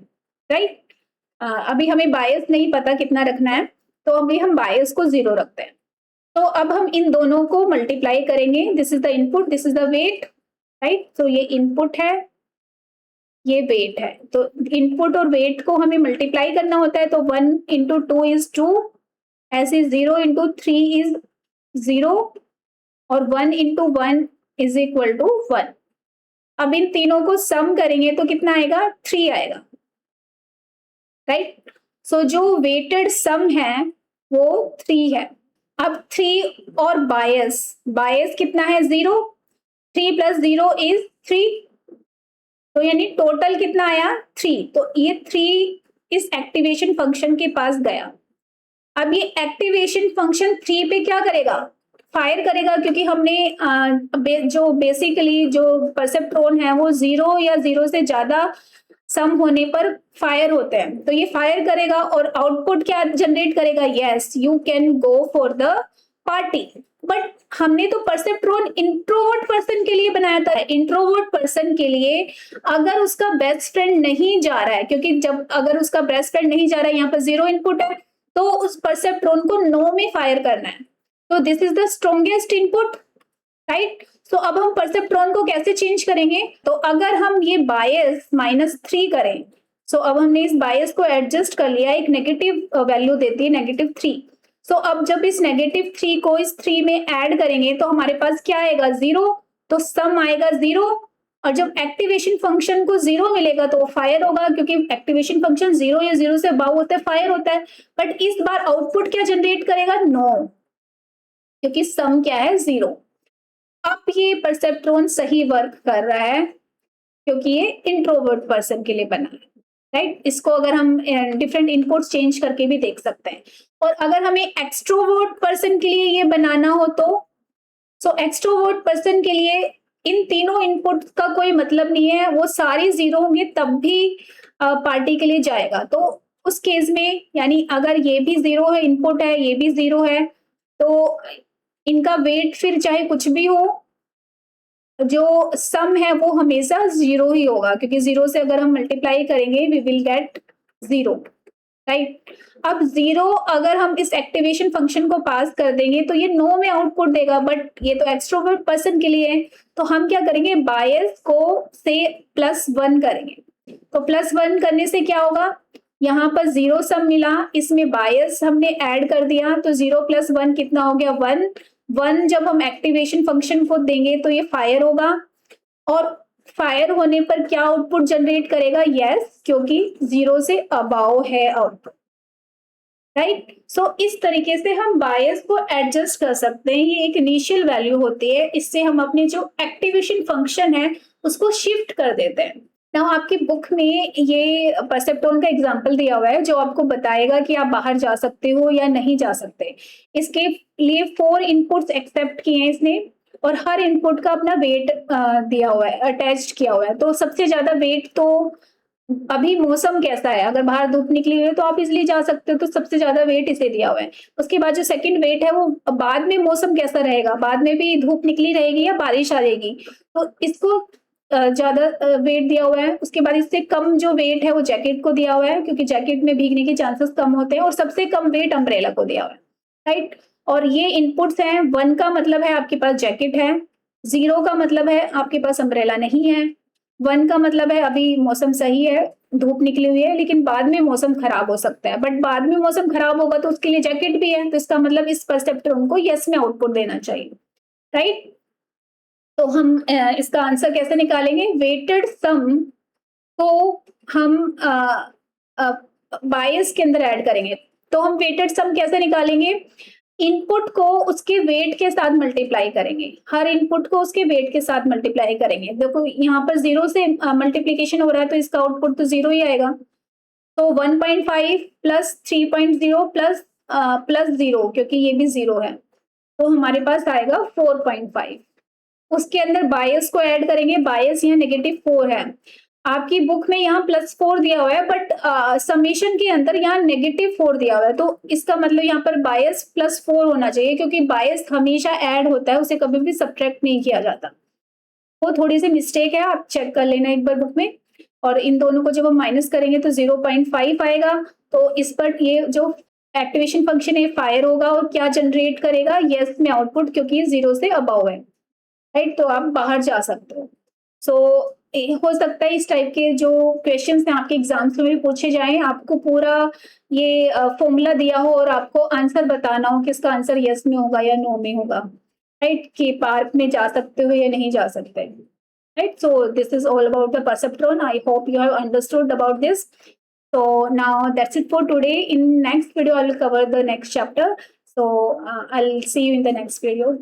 राइट। अभी हमें बायस नहीं पता कितना रखना है, तो अभी हम बायस को 0 रखते हैं। तो अब हम इन दोनों को मल्टीप्लाई करेंगे। This is the input, this is the weight, right. तो ये इनपुट है, ये वेट है। तो इनपुट और वेट को हमें मल्टीप्लाई करना होता है, तो 1 इंटू 2 इज 2, ऐसे 0 इंटू 3 इज 0 और 1 इंटू 1 इज इक्वल टू 1। अब इन तीनों को सम करेंगे तो कितना आएगा? 3 आएगा, राइट। सो जो वेटेड सम है वो 3 है। अब 3 और बायस, बायस कितना है? 0। 3 प्लस 0 इज 3, तो यानी टोटल कितना आया? 3। तो ये 3 इस एक्टिवेशन फंक्शन के पास गया। अब ये एक्टिवेशन फंक्शन 3 पे क्या करेगा? फायर करेगा, क्योंकि हमने जो बेसिकली जो परसेप्ट्रॉन है वो 0 या 0 से ज्यादा सम होने पर फायर होते हैं। तो ये फायर करेगा और आउटपुट क्या जनरेट करेगा? Yes, you can go for the party. But हमने तो परसेप्ट्रॉन इंट्रोवर्ट पर्सन के लिए बनाया था। इंट्रोवर्ट पर्सन के लिए अगर उसका बेस्ट फ्रेंड नहीं जा रहा है, क्योंकि जब अगर उसका बेस्ट फ्रेंड नहीं जा रहा है, यहाँ पर 0 इनपुट है, तो उस परसेप्ट्रॉन को नो में फायर करना है। तो this is the strongest input, right. तो अब हम परसेप्ट्रॉन को कैसे चेंज करेंगे? तो अगर हम ये बायस -3 करें, सो अब हमने इस बायस को एडजस्ट कर लिया, एक नेगेटिव वैल्यू देती है -3। सो अब जब इस -3 को इस 3 में ऐड करेंगे तो हमारे पास क्या आएगा? 0। तो सम आएगा 0। और जब एक्टिवेशन फंक्शन को 0 मिलेगा तो वो फायर होगा, क्योंकि एक्टिवेशन फंक्शन 0 या 0 से अबव होता है, फायर होता है। बट इस बार आउटपुट क्या जनरेट करेगा? नो, क्योंकि सम क्या है? 0। अब ये परसेप्ट्रॉन सही वर्क कर रहा है, क्योंकि ये इंट्रोवर्ट पर्सन के लिए बना है, राइट। इसको अगर हम डिफरेंट इनपुट्स चेंज करके भी देख सकते हैं। और अगर हमें एक्सट्रोवर्ट पर्सन के लिए ये बनाना हो तो एक्सट्रोवर्ट पर्सन के लिए इन तीनों इनपुट का कोई मतलब नहीं है, वो सारे 0 होंगे तब भी पार्टी के लिए जाएगा। तो उस केस में, यानी अगर ये भी 0 है, इनपुट है, ये भी 0 है, तो इनका वेट फिर चाहे कुछ भी हो, जो सम है वो हमेशा 0 ही होगा, क्योंकि 0 से अगर हम मल्टीप्लाई करेंगे वी विल गेट 0, राइट। अब 0 अगर हम इस एक्टिवेशन फंक्शन को पास कर देंगे तो ये नो में आउटपुट देगा, बट ये तो एक्सट्रोवर्ट पर्सन के लिए है। तो हम क्या करेंगे? बायस को से +1 करेंगे। तो +1 करने से क्या होगा? यहाँ पर 0 सम मिला, इसमें बायस हमने ऐड कर दिया, तो 0 + 1 कितना हो गया? 1। 1 जब हम एक्टिवेशन फंक्शन को देंगे तो ये फायर होगा, और फायर होने पर क्या आउटपुट जनरेट करेगा? यस, क्योंकि 0 से अबाव है आउटपुट। राइट। सो इस तरीके से हम बायस को एडजस्ट कर सकते हैं, ये एक इनिशियल वैल्यू होती है, इससे हम अपने जो एक्टिवेशन फंक्शन है उसको शिफ्ट कर देते हैं। नाउ आपकी बुक में ये परसेप्ट्रॉन का एग्जांपल दिया हुआ है जो आपको बताएगा कि आप बाहर जा सकते हो या नहीं जा सकते। इसके लिए 4 इनपुट्स एक्सेप्ट किए हैं इसने और हर इनपुट का अपना वेट दिया हुआ है, अटैच्ड किया हुआ है। तो सबसे ज्यादा वेट तो अभी मौसम कैसा है, अगर बाहर धूप निकली हुई है तो आप इसलिए जा सकते हो, तो सबसे ज्यादा वेट इसे दिया हुआ है। उसके बाद जो सेकंड वेट है वो बाद में मौसम कैसा रहेगा, बाद में भी धूप निकली रहेगी या बारिश आ जाएगी, तो इसको ज्यादा वेट दिया हुआ है। उसके बाद इससे कम जो वेट है वो जैकेट को दिया हुआ है क्योंकि जैकेट में भीगने के चांसेस कम होते हैं, और सबसे कम वेट अम्ब्रेला को दिया हुआ है, राइट। और ये इनपुट्स हैं, 1 का मतलब है आपके पास जैकेट है, 0 का मतलब है आपके पास अम्ब्रेला नहीं है, 1 का मतलब है अभी मौसम सही है, धूप निकली हुई है, लेकिन बाद में मौसम खराब हो सकता है। बट बाद में मौसम खराब होगा तो उसके लिए जैकेट भी है, तो इसका मतलब इस परसेप्ट्रॉन को यस में आउटपुट देना चाहिए, राइट। तो हम इसका आंसर कैसे निकालेंगे, वेटेड सम को हम बायस के अंदर ऐड करेंगे। तो हम वेटेड सम कैसे निकालेंगे, इनपुट को उसके वेट के साथ मल्टीप्लाई करेंगे, हर इनपुट को उसके वेट के साथ मल्टीप्लाई करेंगे। देखो यहाँ पर 0 से मल्टीप्लीकेशन हो रहा है तो इसका आउटपुट तो 0 ही आएगा। तो 1.5 प्लस 3.0 प्लस 0 क्योंकि ये भी 0 है, तो हमारे पास आएगा 4.5। उसके अंदर बायस को ऐड करेंगे, बायस यहाँ -4 है, आपकी बुक में यहाँ +4 दिया हुआ है बट समेशन के अंदर यहाँ -4 दिया हुआ है, तो इसका मतलब यहाँ पर बायस +4 होना चाहिए क्योंकि बायस हमेशा ऐड होता है, उसे कभी भी सब्ट्रैक्ट नहीं किया जाता। वो थोड़ी सी मिस्टेक है, आप चेक कर लेना एक बार बुक में। और इन दोनों को जब हम माइनस करेंगे तो 0.5 आएगा, तो इस पर ये जो एक्टिवेशन फंक्शन है फायर होगा और क्या जनरेट करेगा, यस में आउटपुट, क्योंकि ये 0 से अबव है, राइट। तो आप बाहर जा सकते हो। सो हो सकता है इस टाइप के जो क्वेश्चंस हैं आपके एग्जाम्स में भी पूछे जाएं, आपको पूरा ये फॉर्मूला दिया हो और आपको आंसर बताना हो कि इसका आंसर यस में होगा या नो में होगा, राइट, कि पार्क में जा सकते हो या नहीं जा सकते, right. So this is all about the perceptron. I hope you have understood about this. So now that's it for today. In next video, I will cover the next chapter. So I'll see you in the next video.